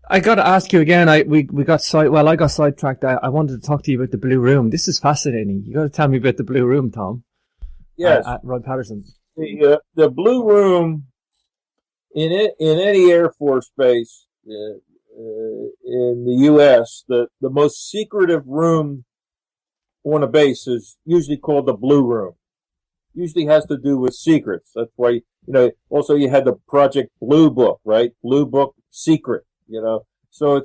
I got to ask you again. I got sidetracked. I wanted to talk to you about the Blue Room. This is fascinating. You got to tell me about the Blue Room, Tom. Yes. At Wright-Patterson. The Blue Room in any Air Force base in the U.S., the most secretive room on a base is usually called the Blue Room. Usually has to do with secrets. That's why, also you had the Project Blue Book, right? Blue Book secret, So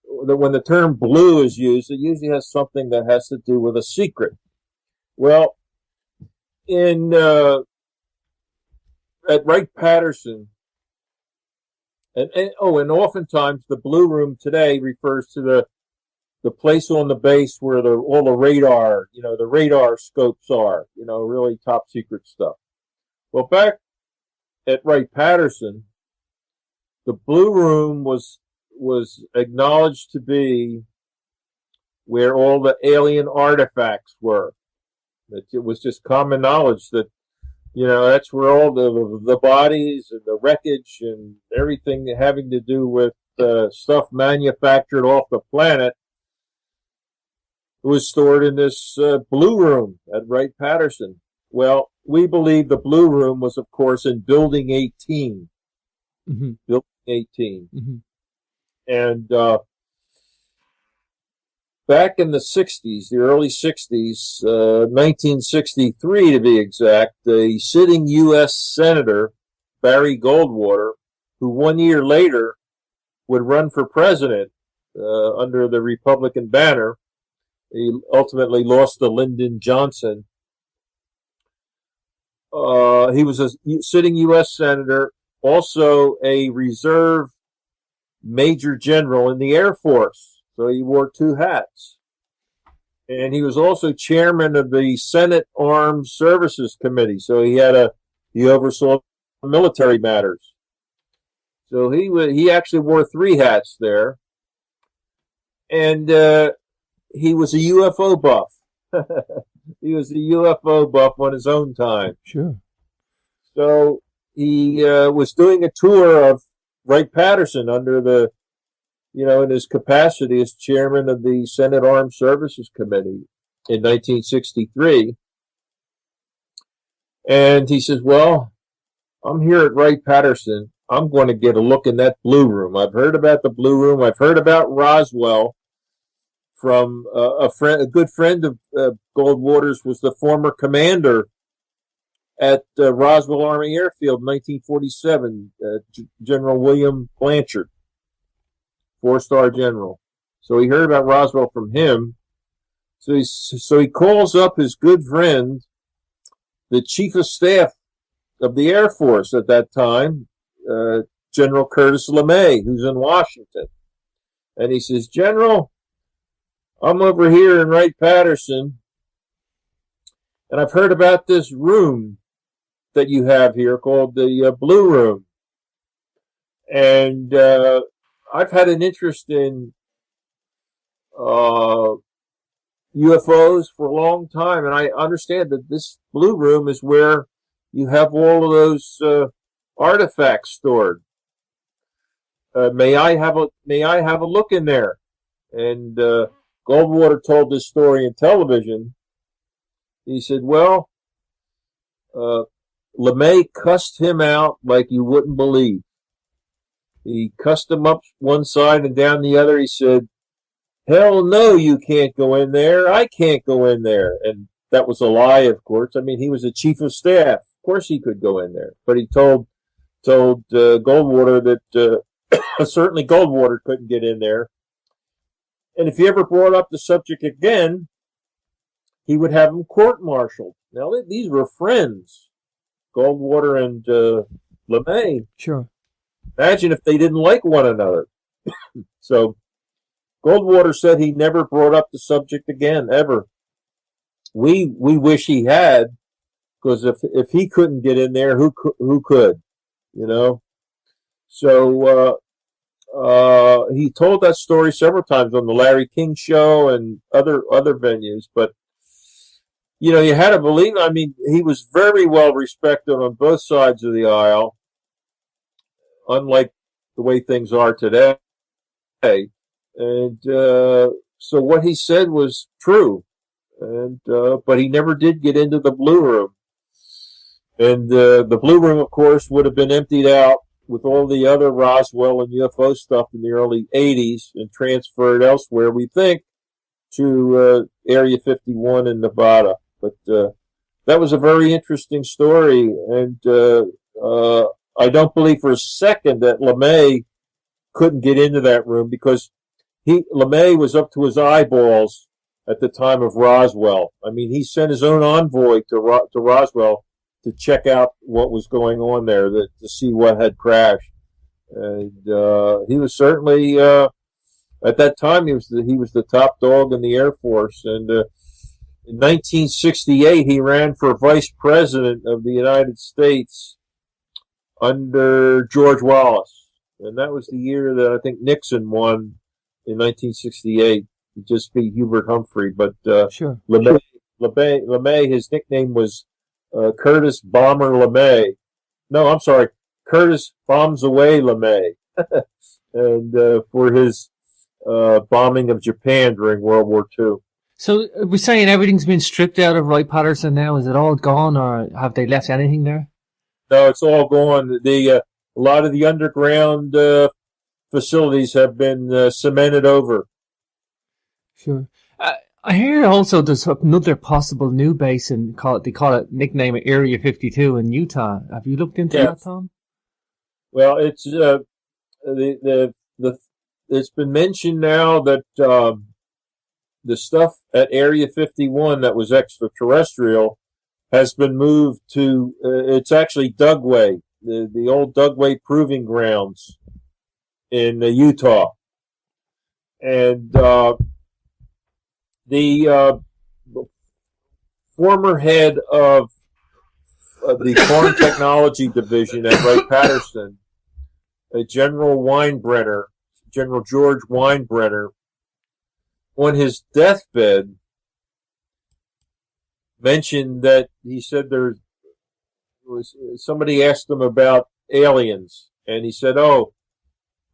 when the term blue is used, it usually has something that has to do with a secret. Well, at Wright-Patterson, and oftentimes the Blue Room today refers to the place on the base where all the radar, the radar scopes are, really top secret stuff. Well, back at Wright-Patterson, the Blue Room was acknowledged to be where all the alien artifacts were. It was just common knowledge that, that's where all the bodies and the wreckage and everything having to do with stuff manufactured off the planet was stored in this Blue Room at Wright-Patterson. Well, we believe the Blue Room was, of course, in Building 18. Mm-hmm. Building 18. Mm-hmm. And back in the 60s, the early 60s, 1963 to be exact, the sitting U.S. Senator, Barry Goldwater, who 1 year later would run for president under the Republican banner, he ultimately lost to Lyndon Johnson. He was a sitting U.S. Senator, also a reserve Major General in the Air Force. So he wore two hats. And he was also chairman of the Senate Armed Services Committee. So he oversaw military matters. So he actually wore three hats there. And he was a UFO buff. He was a UFO buff on his own time. Sure. So he was doing a tour of Wright-Patterson under in his capacity as chairman of the Senate Armed Services Committee in 1963. And he says, well, I'm here at Wright-Patterson. I'm going to get a look in that Blue Room. I've heard about the Blue Room. I've heard about Roswell from a good friend of Goldwater's was the former commander at Roswell Army Airfield in 1947, General William Blanchard, 4-star general. So he heard about Roswell from him. So he calls up his good friend, the Chief of Staff of the Air Force at that time, General Curtis LeMay, who's in Washington. And he says, General, I'm over here in Wright-Patterson, and I've heard about this room that you have here called the Blue Room. And I've had an interest in UFOs for a long time, and I understand that this Blue Room is where you have all of those artifacts stored. May I have a look in there? And Goldwater told this story in television. He said, well, LeMay cussed him out like you wouldn't believe. He cussed him up one side and down the other. He said, hell no, you can't go in there. I can't go in there. And that was a lie, of course. I mean, he was the chief of staff. Of course he could go in there. But he told Goldwater that certainly Goldwater couldn't get in there. And if he ever brought up the subject again, he would have him court-martialed. Now, these were friends, Goldwater and LeMay. Sure. Imagine if they didn't like one another. So Goldwater said he never brought up the subject again, ever. We wish he had, because if he couldn't get in there, who could? You know? So he told that story several times on the Larry King Show and other venues, but you know, you had to believe. I mean, he was very well respected on both sides of the aisle, unlike the way things are today. And so what he said was true, and but he never did get into the Blue Room. And the Blue Room, of course, would have been emptied out with all the other Roswell and UFO stuff in the early 80s and transferred elsewhere, we think, to Area 51 in Nevada. But that was a very interesting story, and I don't believe for a second that LeMay couldn't get into that room, because LeMay was up to his eyeballs at the time of Roswell. I mean, he sent his own envoy to Roswell to check out what was going on there, to see what had crashed. And he was certainly at that time he was the top dog in the Air Force. And in 1968, he ran for vice president of the United States under George Wallace, and that was the year that I think Nixon won in 1968. He just beat Hubert Humphrey, but sure. LeMay, his nickname was Curtis Bomber LeMay. No, I'm sorry, Curtis Bombs Away LeMay, and for his bombing of Japan during World War II. So we're saying everything's been stripped out of Wright-Patterson now. Is it all gone, or have they left anything there? No, it's all gone. A lot of the underground facilities have been cemented over. Sure. I hear also there's another possible new base nickname it Area 52 in Utah. Have you looked into that, Tom? Well, it's it's been mentioned now that the stuff at Area 51 that was extraterrestrial has been moved to, it's actually Dugway, the old Dugway Proving Grounds in Utah. And the former head of the Foreign Technology Division at Wright-Patterson, General George Weinbrenner, on his deathbed, mentioned that he said somebody asked him about aliens, and he said, oh,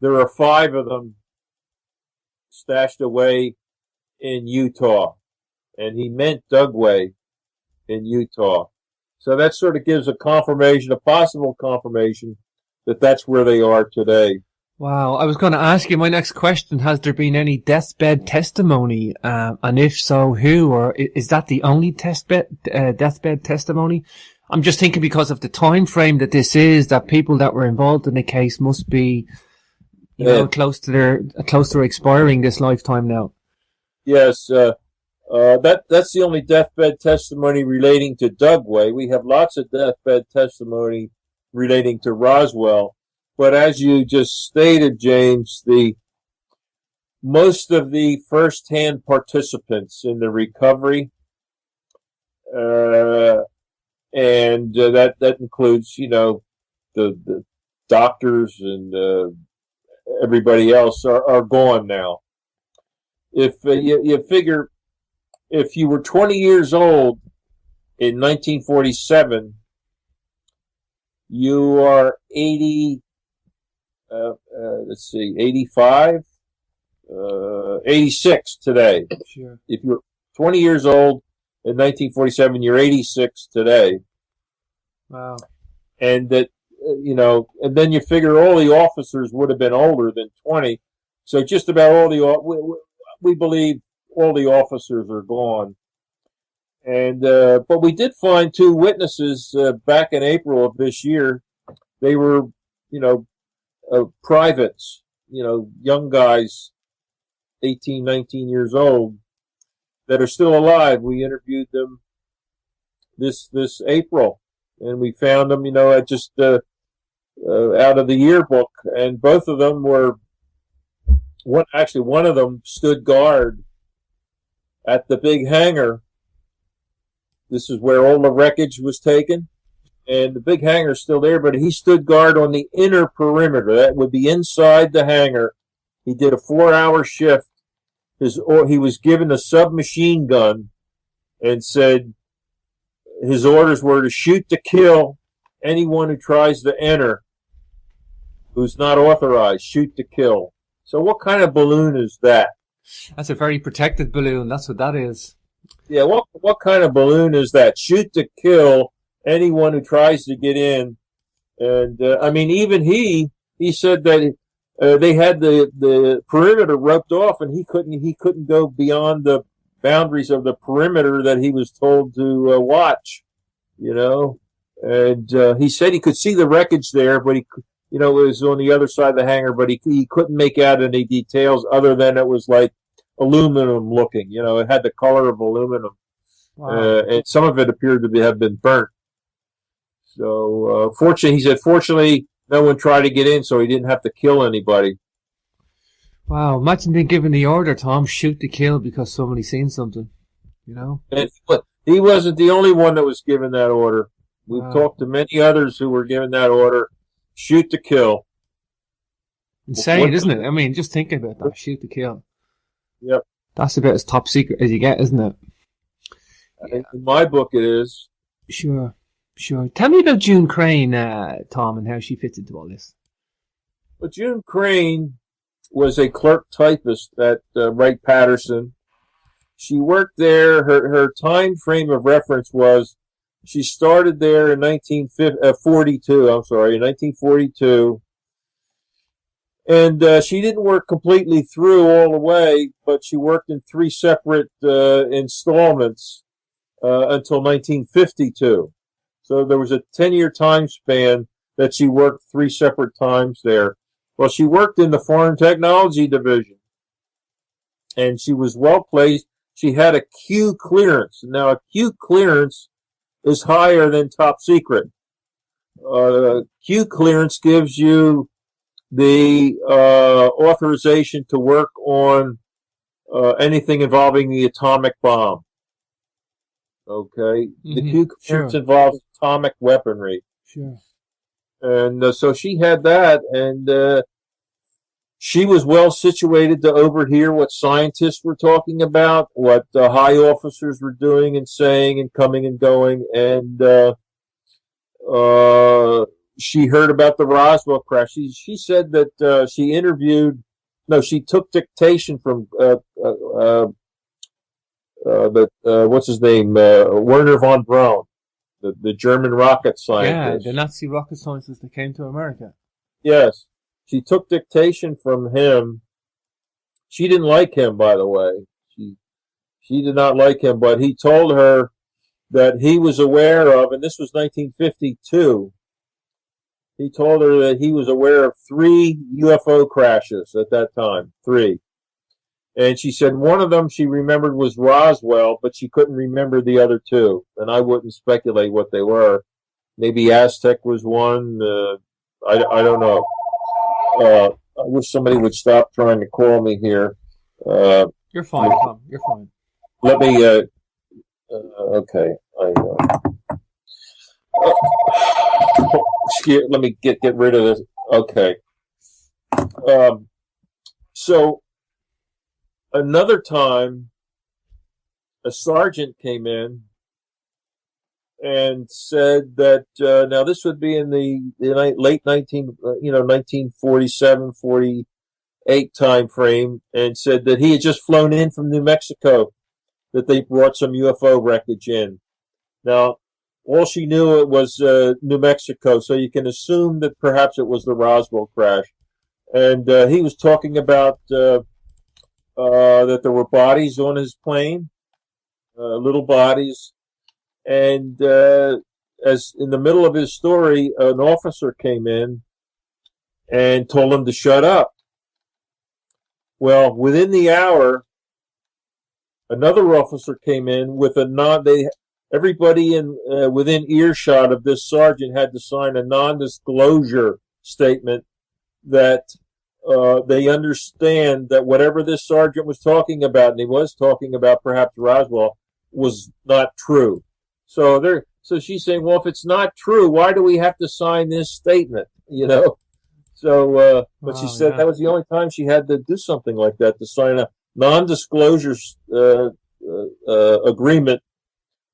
there are 5 of them stashed away in Utah. And he meant Dugway in Utah. So that sort of gives a possible confirmation that that's where they are today. Wow. I was going to ask you, my next question, has there been any deathbed testimony? And if so, who? Or is that the only deathbed testimony? I'm just thinking because of the time frame that this is, that people that were involved in the case must be, you know, close to expiring this lifetime now. Yes, that's the only deathbed testimony relating to Dugway. We have lots of deathbed testimony relating to Roswell, but as you just stated, James, most of the first-hand participants in the recovery, and that includes, you know, the doctors and everybody else are gone now. If you figure, if you were 20 years old in 1947, you are 80. Let's see, 85. 86 today. Sure. If you're 20 years old in 1947, you're 86 today. Wow. And that, you know, and then you figure all the officers would have been older than 20. So just about all we believe all the officers are gone. And, but we did find 2 witnesses, back in April of this year. They were, you know, privates, you know, young guys, 18, 19 years old, that are still alive. We interviewed them this April, and we found them, you know, at just out of the yearbook, and both of them were one of them stood guard at the big hangar. This is where all the wreckage was taken, and the big hangar's still there, but he stood guard on the inner perimeter. That would be inside the hangar. He did a 4-hour shift. He was given a submachine gun and said his orders were to shoot to kill anyone who tries to enter who's not authorized. Shoot to kill. So what kind of balloon is that? That's a very protected balloon. That's what that is. Yeah, what kind of balloon is that? Shoot to kill anyone who tries to get in. And, I mean, even he said that they had the perimeter roped off, and he couldn't go beyond the boundaries of the perimeter that he was told to watch, you know. And he said he could see the wreckage there, but it was on the other side of the hangar, but he couldn't make out any details other than it was like aluminum looking, you know. It had the color of aluminum. Wow. And some of it appeared to have been burnt. So fortunately, no one tried to get in, so he didn't have to kill anybody. Wow, imagine being given the order, Tom, shoot to kill because somebody's seen something, you know? And he wasn't the only one that was given that order. We've Wow. talked to many others who were given that order, shoot to kill. Insane, isn't it? I mean, just thinking about that, shoot to kill. Yep. That's about as top secret as you get, isn't it? In my book, it is. Sure. Tell me about June Crane, Tom, and how she fits into all this. But June Crane was a clerk typist at Wright-Patterson. She worked there. Her time frame of reference was she started there in 1942. And she didn't work completely through all the way, but she worked in 3 separate installments until 1952. So there was a 10-year time span that she worked 3 separate times there. Well, she worked in the Foreign Technology Division, and she was well placed. She had a Q clearance. Now, a Q clearance is higher than top secret. Q clearance gives you the authorization to work on anything involving the atomic bomb. Okay? Mm-hmm. The Q clearance involves atomic weaponry. Sure. And so she had that, and she was well situated to overhear what scientists were talking about, what high officers were doing and saying and coming and going. And she heard about the Roswell crash. She said that she took dictation from what's his name, Werner von Braun, the German rocket scientist. Yeah, the Nazi rocket scientists that came to America. Yes. She took dictation from him. She didn't like him, by the way. She did not like him, but he told her that he was aware of, and this was 1952. He told her that he was aware of 3 UFO crashes at that time, 3. And she said one of them she remembered was Roswell, but she couldn't remember the other 2. And I wouldn't speculate what they were. Maybe Aztec was one. I don't know. I wish somebody would stop trying to call me here. You're fine, Tom. You're fine. Let me, okay. Let me get rid of this. Okay. So another time, a sergeant came in and said that now this would be in the late 1947, 48 time frame, and said that he had just flown in from New Mexico, that they brought some UFO wreckage in. Now, all she knew it was New Mexico, so you can assume that perhaps it was the Roswell crash. And he was talking about that there were bodies on his plane, little bodies. And as in the middle of his story, an officer came in and told him to shut up. Well, within the hour, another officer came in with everybody within earshot of this sergeant had to sign a non-disclosure statement that they understand that whatever this sergeant was talking about, and he was talking about perhaps Roswell, was not true. So she's saying, well, if it's not true, why do we have to sign this statement? So, but she said that was the only time she had to do something like that, to sign a non-disclosure agreement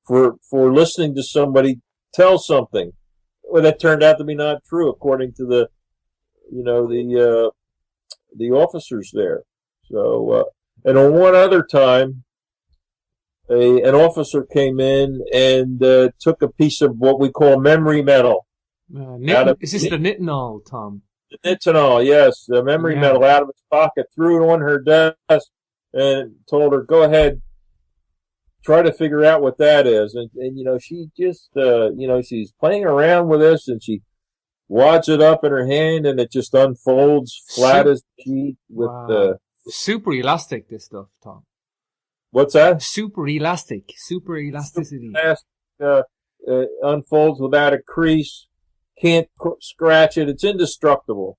for listening to somebody tell something. Well, that turned out to be not true, according to the officers there. So, and on one other time, an officer came in and took a piece of what we call memory metal. Is this the nitinol, Tom? The nitinol, yes, the memory metal out of his pocket, threw it on her desk, and told her, "Go ahead, try to figure out what that is." And she just, she's playing around with this, and she wads it up in her hand, and it just unfolds flat as cheek with super elastic. This stuff, Tom. What's that? Super elasticity. Unfolds without a crease. Can't scratch it. It's indestructible.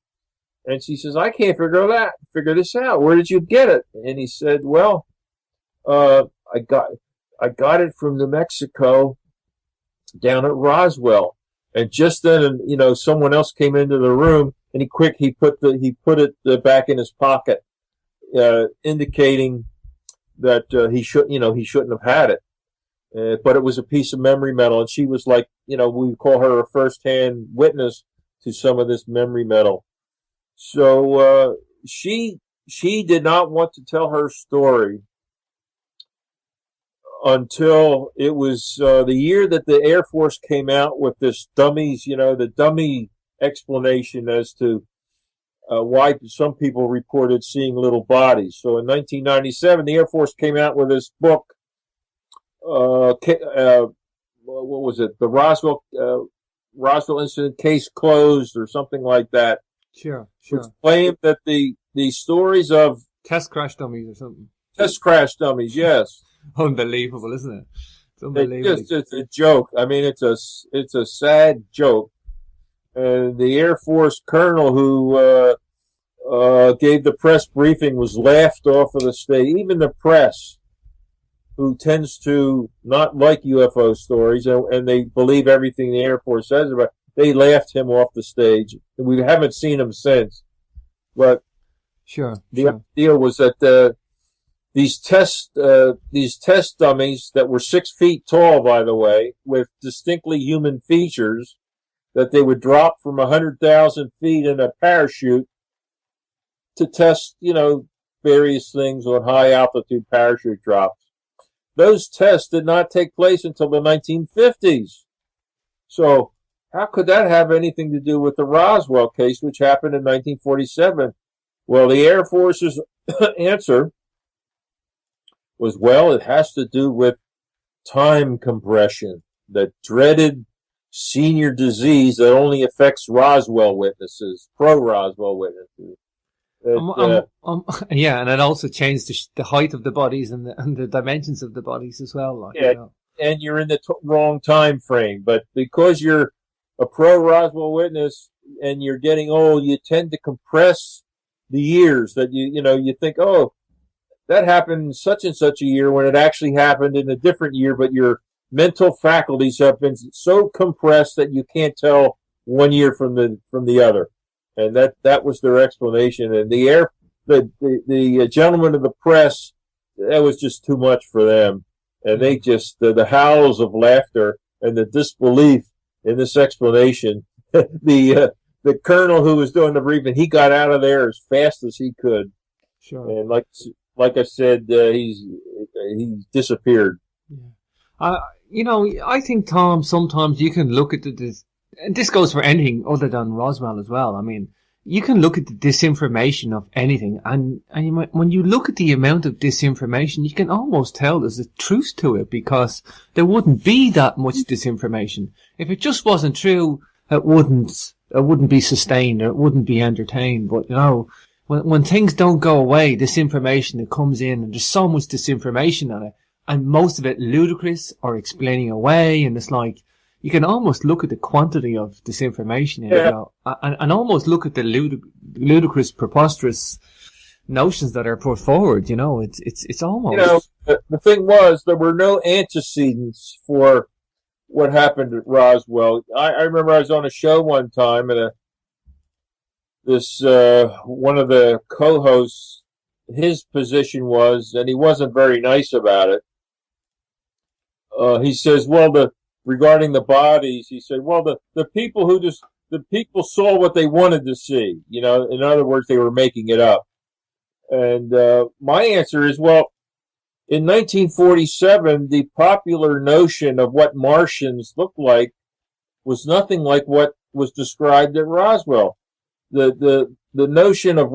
And she says, "I can't figure this out. Where did you get it?" And he said, "Well, I got it from New Mexico, down at Roswell." And just then, someone else came into the room, and he put it back in his pocket, indicating that he shouldn't have had it. But it was a piece of memory metal, and she was like, we call her a first-hand witness to some of this memory metal. So she did not want to tell her story until it was the year that the Air Force came out with this the dummy explanation as to why some people reported seeing little bodies. So in 1997, the Air Force came out with this book. What was it? The Roswell incident, case closed, or something like that. Sure. Which claimed that the stories of test crash dummies or something. Test crash dummies, yes. Unbelievable, isn't it? It's unbelievable. It's a joke. I mean, it's a sad joke. And the Air Force colonel who gave the press briefing was laughed off of the stage. Even the press, who tends to not like UFO stories, and they believe everything the Air Force says about it, they laughed him off the stage. We haven't seen him since. But the idea was that these test dummies that were 6 feet tall, by the way, with distinctly human features, that they would drop from 100,000 feet in a parachute to test, various things on high altitude parachute drops. Those tests did not take place until the 1950s. So how could that have anything to do with the Roswell case, which happened in 1947? Well, the Air Force's answer was, well, it has to do with time compression, the dreaded senior disease that only affects Roswell witnesses, pro-Roswell witnesses. Yeah, and it also changed the height of the bodies and the dimensions of the bodies as well. Like, yeah, and you're in the wrong time frame. But because you're a pro-Roswell witness and you're getting old, you tend to compress the years that you think, oh, that happened in such and such a year when it actually happened in a different year, but your mental faculties have been so compressed that you can't tell one year from the other. And that was their explanation. And the gentlemen of the press, that was just too much for them. And they just, the howls of laughter and the disbelief in this explanation, the colonel who was doing the briefing, he got out of there as fast as he could. Sure. And like I said, he disappeared. Yeah. I think, Tom, sometimes you can look at this, and this goes for anything other than Roswell as well. I mean, you can look at the disinformation of anything, and when you look at the amount of disinformation, you can almost tell there's a truth to it, because there wouldn't be that much disinformation. If it just wasn't true, it wouldn't be sustained, or it wouldn't be entertained. But, when things don't go away, disinformation, it comes in, and there's so much disinformation on it, and most of it ludicrous or explaining away, and it's like, you can almost look at the quantity of disinformation and almost look at the ludicrous, preposterous notions that are put forward. It's almost. The thing was, there were no antecedents for what happened at Roswell. I remember I was on a show one time, and one of the co-hosts, his position was, and he wasn't very nice about it. He says, regarding the bodies, he said, the people saw what they wanted to see. In other words, they were making it up. And my answer is, in 1947, the popular notion of what Martians looked like was nothing like what was described at Roswell. The notion of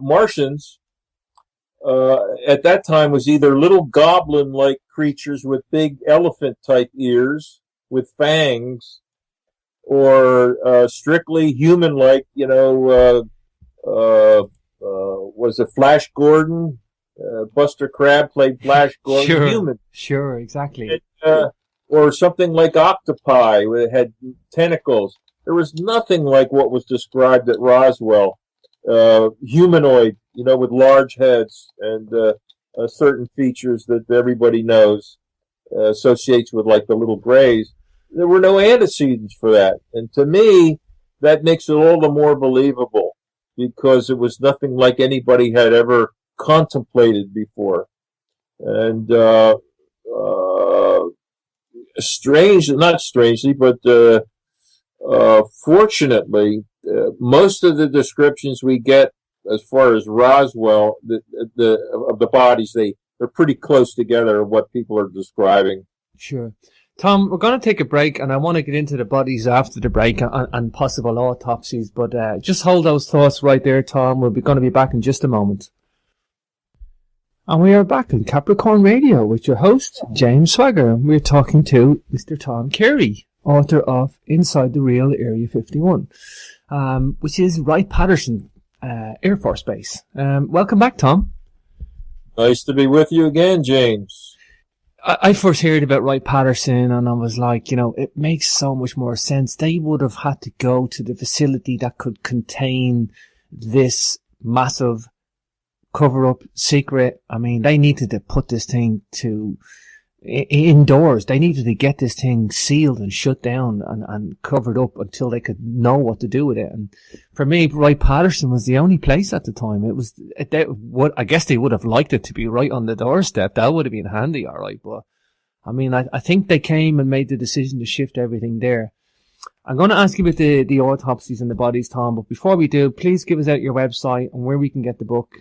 Martians at that time was either little goblin-like creatures with big elephant-type ears with fangs, or strictly human-like. Was it Flash Gordon? Buster Crabbe played Flash Gordon. Sure, human. Sure, exactly. Or something like octopi, where it had tentacles. There was nothing like what was described at Roswell. Humanoid, with large heads and certain features that everybody knows, associates with like the little grays. There were no antecedents for that. And to me, that makes it all the more believable, because it was nothing like anybody had ever contemplated before. And fortunately, most of the descriptions we get as far as Roswell, of the bodies, they're pretty close together of what people are describing. Sure. Tom, we're going to take a break, and I want to get into the bodies after the break and possible autopsies, but just hold those thoughts right there, Tom. We're going to be back in just a moment. And we are back on Capricorn Radio with your host, James Swagger. We're talking to Mr. Tom Carey, author of Inside the Real Area 51, which is Wright-Patterson Air Force Base. Welcome back, Tom. Nice to be with you again, James. I first heard about Wright-Patterson, and I was like, it makes so much more sense. They would have had to go to the facility that could contain this massive cover-up secret. I mean, they needed to put this thing indoors. They needed to get this thing sealed and shut down and covered up until they could know what to do with it. And for me, Wright-Patterson was the only place at the time. I guess they would have liked it to be right on the doorstep. That would have been handy, all right. But I mean, I think they came and made the decision to shift everything there. I'm going to ask you about the autopsies and the bodies, Tom. But before we do, please give us out your website and where we can get the book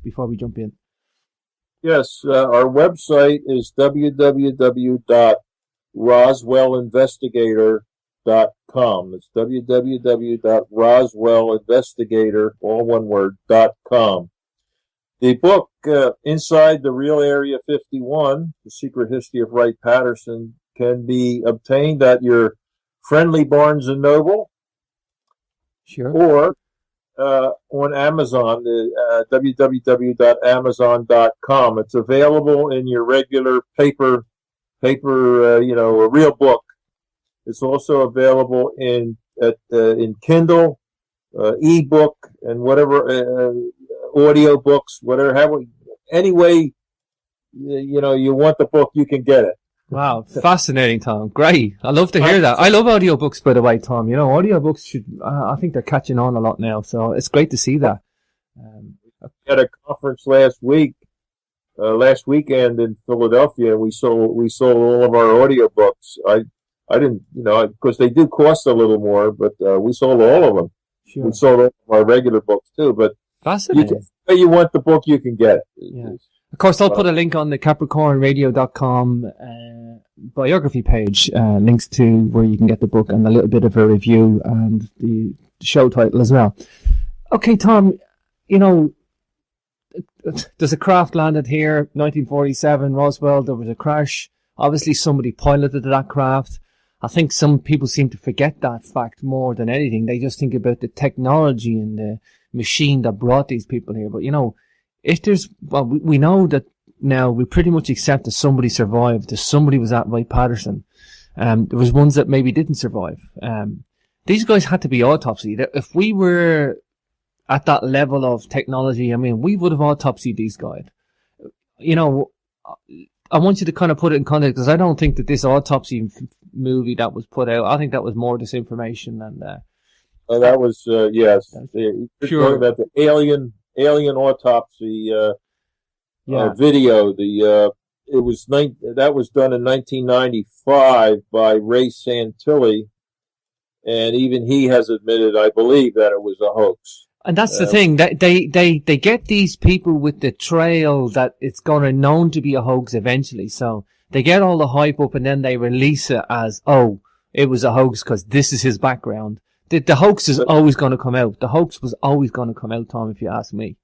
before we jump in. Yes, our website is www.roswellinvestigator.com. It's www.roswellinvestigator, all one word, .com. The book, Inside the Real Area 51, The Secret History of Wright-Patterson, can be obtained at your friendly Barnes & Noble. Sure. Or on Amazon, www.amazon.com. It's available in your regular paper, a real book. It's also available in Kindle, ebook, and whatever audio books, whatever. Any way you want the book, you can get it. Wow, fascinating, Tom. Great. I love to hear that. I love audiobooks, by the way, Tom. Audiobooks I think they're catching on a lot now, so it's great to see that. We had a conference last weekend in Philadelphia, and we sold all of our audiobooks. I didn't, because they do cost a little more, but we sold all of them. Sure. We sold all of our regular books too, but fascinating. If you want the book, you can get it. Yeah. Of course, I'll put a link on the CapricornRadio.com biography page, links to where you can get the book and a little bit of a review and the show title as well. Okay, Tom, there's a craft landed here, 1947, Roswell. There was a crash. Obviously, somebody piloted that craft. I think some people seem to forget that fact more than anything. They just think about the technology and the machine that brought these people here. But, we know that now we pretty much accept that somebody survived, that somebody was at Wright-Patterson. There was ones that maybe didn't survive. These guys had to be autopsied. If we were at that level of technology, we would have autopsied these guys. I want you to kind of put it in context, because I don't think that this autopsy movie that was put out, I think that was more disinformation than that was, yes. You're sure. talking about the alien autopsy video. That was done in 1995 by Ray Santilli, and even he has admitted, I believe, that it was a hoax. And that's the thing, that they get these people with the trail that it's going to known to be a hoax eventually. So they get all the hype up, and then they release it as, oh, it was a hoax because this is his background. The hoax is always going to come out. The hoax was always going to come out, Tom, if you ask me.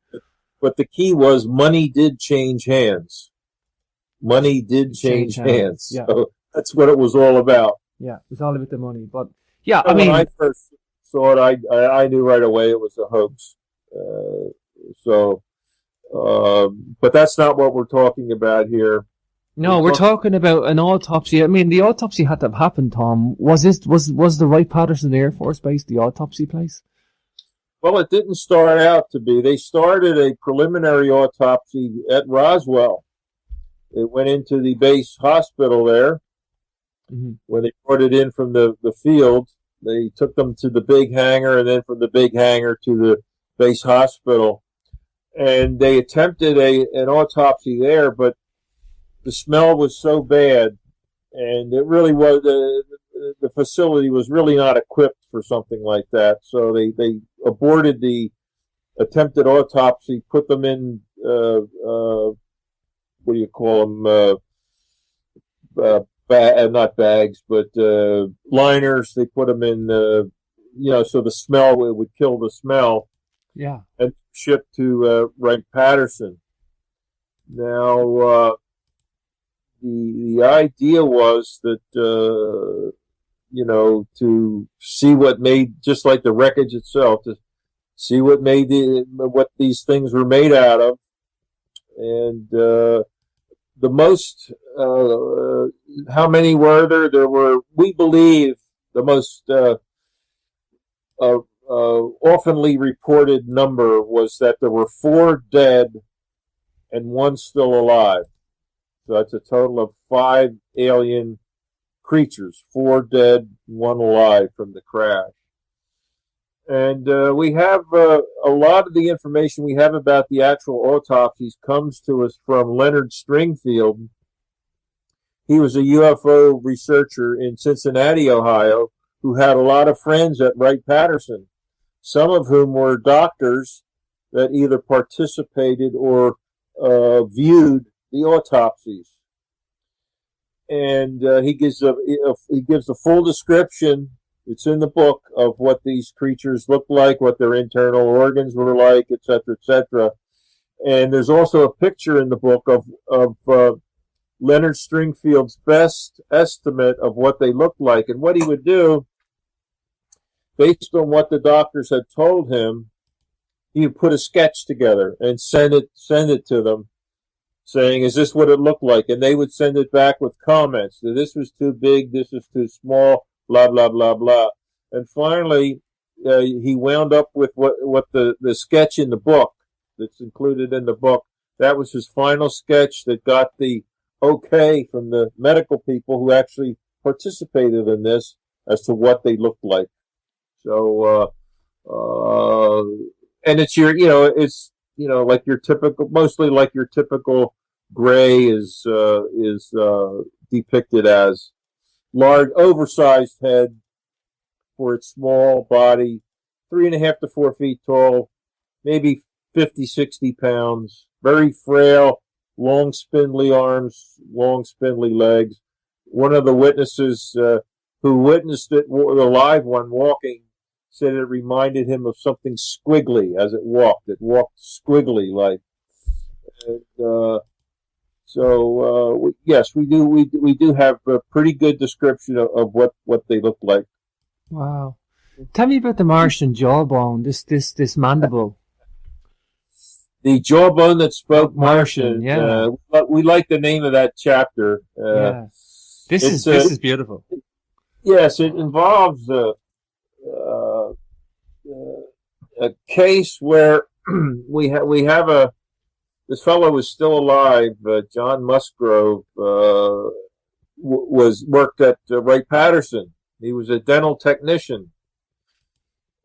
But the key was money did change hands. Money did change hands. Yeah. So that's what it was all about. Yeah, it was all about the money. But yeah, when I first saw it, I knew right away it was a hoax. But that's not what we're talking about here. No, we're talking about an autopsy. The autopsy had to have happened, Tom. Was the Wright-Patterson Air Force Base the autopsy place? Well, it didn't start out to be. They started a preliminary autopsy at Roswell. It went into the base hospital there, where they brought it in from the field. They took them to the big hangar, and then from the big hangar to the base hospital. And they attempted an autopsy there, but the smell was so bad, and it really was, the facility was really not equipped for something like that. So they aborted the attempted autopsy, put them in, what do you call them? Not bags, but liners. They put them in, so the smell, it would kill the smell. Yeah. And shipped to Wright-Patterson. Now, the idea was that, to see what made, just like the wreckage itself, to see what made what these things were made out of. And the most, how many were there? There were, we believe, the most oftenly reported number was that there were 4 dead and 1 still alive. So that's a total of 5 alien creatures, 4 dead, 1 alive from the crash. And we have a lot of the information we have about the actual autopsies comes to us from Leonard Stringfield. He was a UFO researcher in Cincinnati, Ohio, who had a lot of friends at Wright-Patterson, some of whom were doctors that either participated or viewed the autopsies. And he gives a full description. It's in the book of what these creatures looked like, what their internal organs were like, etc., etc. And there's also a picture in the book of Leonard Stringfield's best estimate of what they looked like. And what he would do, based on what the doctors had told him, he would put a sketch together and send it to them, saying, "Is this what it looked like?" And they would send it back with comments. This was too big, this was too small, blah, blah, blah, blah. And finally, he wound up with what the sketch in the book that's included in the book. That was his final sketch that got the okay from the medical people who actually participated in this as to what they looked like. So, and it's like your typical, mostly like your typical gray is depicted as large, oversized head for its small body, 3.5 to 4 feet tall, maybe 50, 60 pounds, very frail, long spindly arms, long spindly legs. One of the witnesses who witnessed it, the live one walking, said it reminded him of something squiggly as it walked. It walked squiggly like. And, yes, we do have a pretty good description of what they look like. Wow. Tell me about the Martian jawbone, this mandible. The jawbone that spoke Martian. Yeah. We like the name of that chapter. Yeah. This is beautiful. Yes, it involves a case where we have this fellow was still alive. John Musgrove worked at Wright-Patterson. He was a dental technician,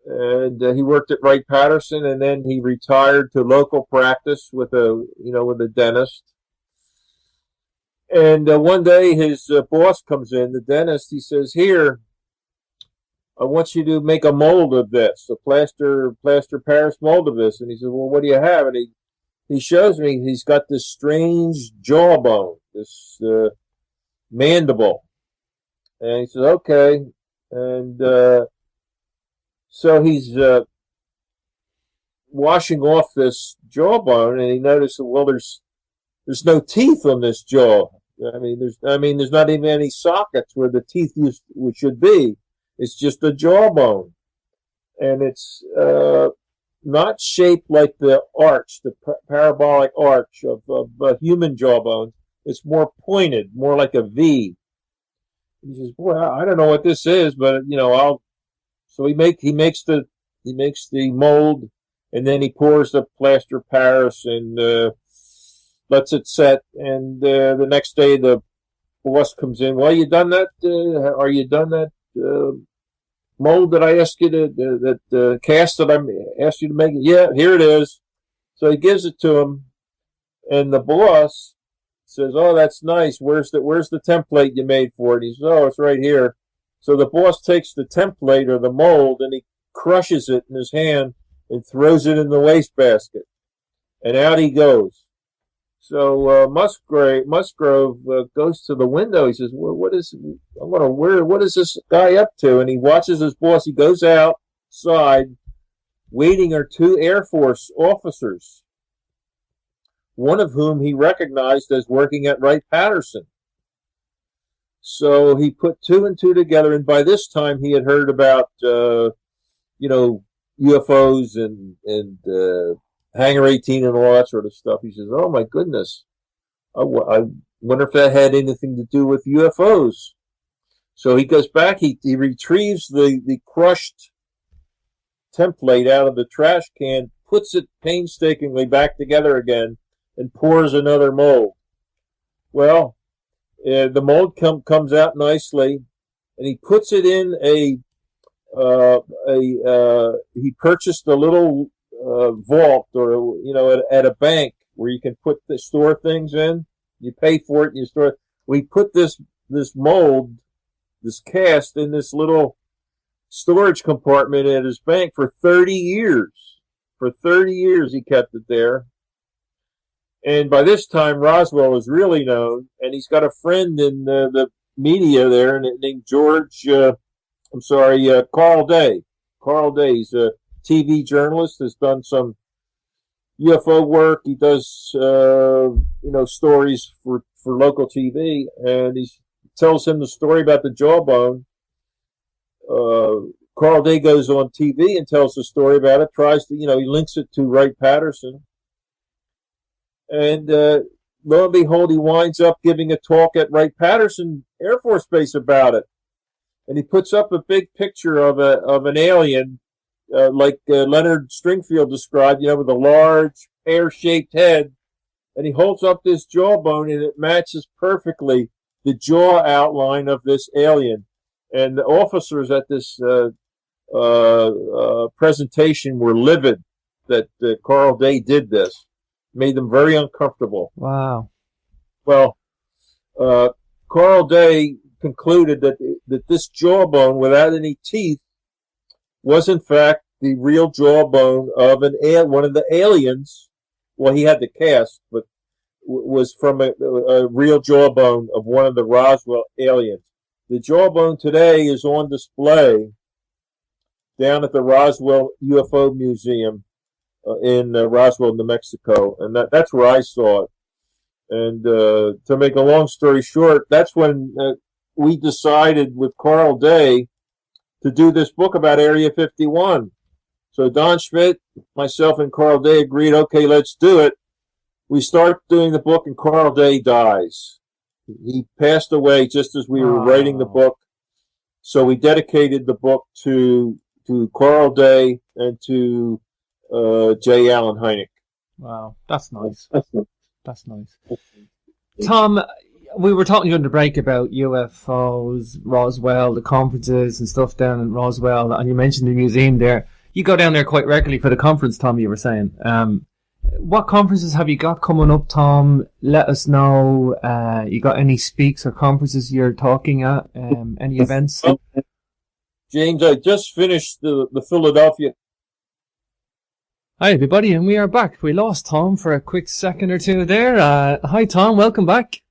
and he worked at Wright-Patterson, and then he retired to local practice with a dentist. And one day his boss comes in, the dentist. He says, "Here, I want you to make a mold of this, a plaster Paris mold of this." And he says, "Well, what do you have?" And he shows me he's got this strange jawbone, this mandible. And he says, "Okay." And so he's washing off this jawbone, and he noticed that, well, there's no teeth on this jaw. I mean, there's not even any sockets where the teeth should be. It's just a jawbone, and it's not shaped like the arch, the parabolic arch of a human jawbone. It's more pointed, more like a V. He says, "Boy, I don't know what this is, but I'll." So he makes the mold, and then he pours the plaster Paris and lets it set. And the next day, the boss comes in. "Well, you done that? Are you done that mold that I asked you that cast that I asked you to make?" "Yeah, here it is." So he gives it to him, and the boss says, "Oh, that's nice. Where's the template you made for it?" He says, "Oh, it's right here." So the boss takes the template or the mold, and he crushes it in his hand and throws it in the wastebasket, and out he goes. So Musgrove goes to the window. He says, "Well, what is this guy up to?" And he watches his boss. He goes outside. Waiting are 2 Air Force officers, one of whom he recognized as working at Wright-Patterson. So he put 2 and 2 together, and by this time he had heard about UFOs and Hangar 18 and all that sort of stuff. He says, "Oh my goodness, I wonder if that had anything to do with UFOs." So he goes back, he retrieves the crushed template out of the trash can, puts it painstakingly back together again, and pours another mold. Well, the mold comes out nicely, and he puts it in he purchased a little vault or at a bank where you can store things in. You pay for it and you store it. We put this mold, this cast, in this little storage compartment at his bank for 30 years. For 30 years he kept it there. And by this time, Roswell is really known, and he's got a friend in the media there named Carl Day. Carl Day, he's a TV journalist, has done some UFO work. He does, stories for local TV, and he tells him the story about the jawbone. Carl Day goes on TV and tells the story about it, tries to, he links it to Wright-Patterson. And lo and behold, he winds up giving a talk at Wright-Patterson Air Force Base about it. And he puts up a big picture of an alien, like Leonard Stringfield described, with a large pear-shaped head. And he holds up this jawbone, and it matches perfectly the jaw outline of this alien. And the officers at this presentation were livid that Carl Day did this. Made them very uncomfortable. Wow. Well, Carl Day concluded that this jawbone without any teeth was in fact the real jawbone of one of the aliens. Well, he had the cast, but was from a real jawbone of one of the Roswell aliens. The jawbone today is on display down at the Roswell UFO Museum in Roswell, New Mexico, and that's where I saw it. And to make a long story short, that's when we decided with Carl Day to do this book about Area 51. So Don Schmidt, myself, and Carl Day agreed, okay, let's do it. We start doing the book, and Carl Day dies. He passed away just as we were writing the book. So we dedicated the book to Carl Day and to J. Allen Hynek. Wow, that's nice. That's nice. Tom, we were talking during the break about UFOs, Roswell, the conferences and stuff down in Roswell, and you mentioned the museum there. You go down there quite regularly for the conference, Tom, you were saying. What conferences have you got coming up, Tom? Let us know. You got any speaks or conferences you're talking at? Any events? James, I just finished the Philadelphia. Hi, everybody, and we are back. We lost Tom for a quick second or two there. Hi, Tom. Welcome back.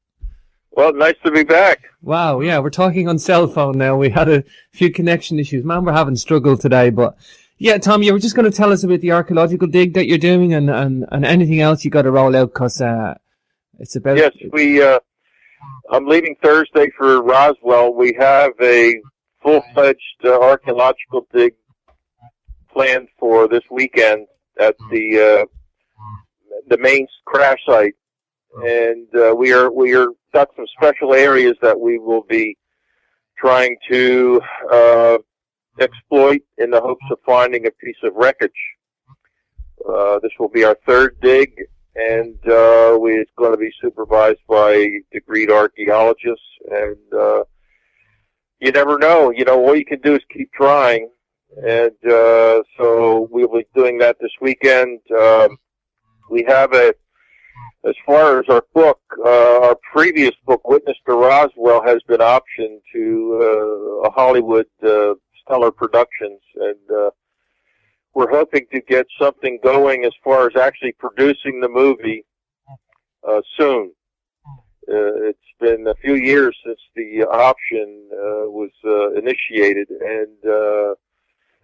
Well, nice to be back. Wow, yeah, we're talking on cell phone now. We had a few connection issues. Man, we're having struggle today, but yeah, Tom, you were just going to tell us about the archaeological dig that you're doing and anything else you got to roll out because it's about... Yes, I'm leaving Thursday for Roswell. We have a full-fledged archaeological dig planned for this weekend at the main crash site, and we are got some special areas that we will be trying to exploit in the hopes of finding a piece of wreckage. This will be our third dig, and it's going to be supervised by degreed archaeologists. And you never know. All you can do is keep trying. And so we'll be doing that this weekend. We have as far as our book, our previous book, Witness to Roswell, has been optioned to a Hollywood Stellar Productions, and we're hoping to get something going as far as actually producing the movie soon. It's been a few years since the option was initiated, and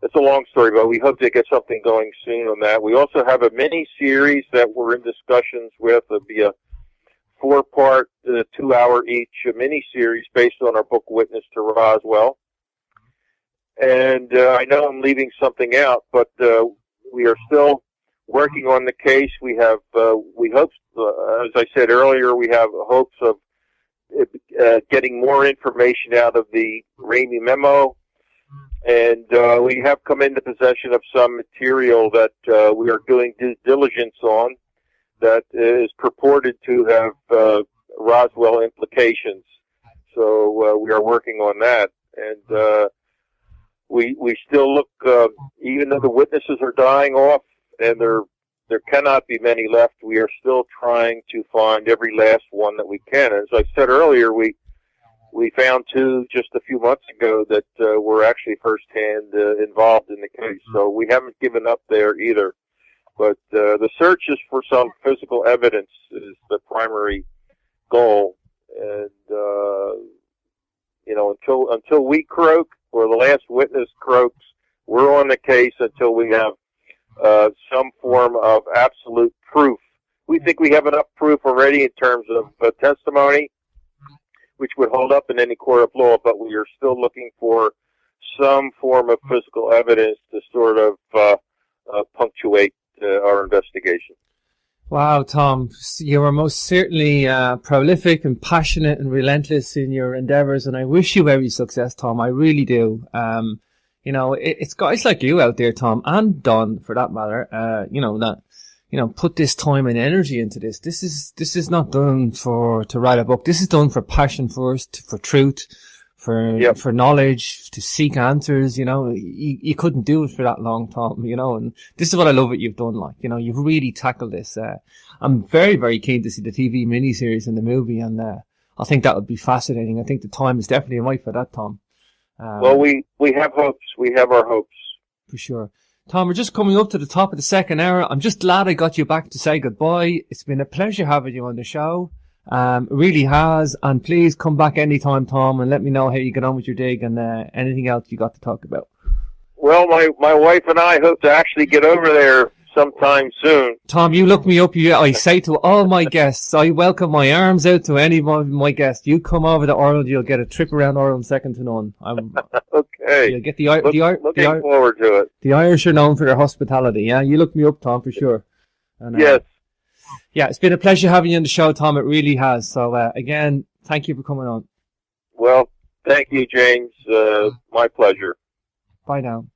it's a long story, but we hope to get something going soon on that. We also have a mini-series that we're in discussions with. It'll be a 4-part, 2-hour each mini-series based on our book, Witness to Roswell. And I know I'm leaving something out, but we are still working on the case. We have, we hope, as I said earlier, we have hopes of getting more information out of the Ramey memo. And we have come into possession of some material that we are doing due diligence on that is purported to have Roswell implications. So we are working on that. And we still look, even though the witnesses are dying off and there cannot be many left, we are still trying to find every last one that we can. As I said earlier, we found 2 just a few months ago that were actually firsthand involved in the case. So we haven't given up there either. But the search is for some physical evidence is the primary goal. And, until we croak or the last witness croaks, we're on the case until we have some form of absolute proof. We think we have enough proof already in terms of testimony, which would hold up in any court of law, but we are still looking for some form of physical evidence to sort of punctuate our investigation. Wow, Tom, you are most certainly prolific and passionate and relentless in your endeavours, and I wish you every success, Tom. I really do. You know, it's guys like you out there, Tom, and Don, for that matter, put this time and energy into this. This is not done to write a book. This is done for passion first, for truth, for knowledge, to seek answers. You know, you couldn't do it for that long, Tom, you know, and this is what I love what you've done. Like, you know, you've really tackled this. I'm very, very keen to see the TV miniseries and the movie, and I think that would be fascinating. I think the time is definitely right for that, Tom. Well, we have hopes. We have our hopes. For sure. Tom, we're just coming up to the top of the second hour. I'm just glad I got you back to say goodbye. It's been a pleasure having you on the show. It really has. And please come back anytime, Tom, and let me know how you get on with your dig and anything else you got to talk about. Well, my wife and I hope to actually get over there sometime soon. Tom, you look me up. I say to all my guests, I welcome my arms out to any of my guests. You come over to Ireland, you'll get a trip around Ireland second to none. Okay. You'll get looking forward to it. The Irish are known for their hospitality. Yeah, you look me up, Tom, for sure. And, yes. Yeah, it's been a pleasure having you on the show, Tom. It really has. So, again, thank you for coming on. Well, thank you, James. My pleasure. Bye now.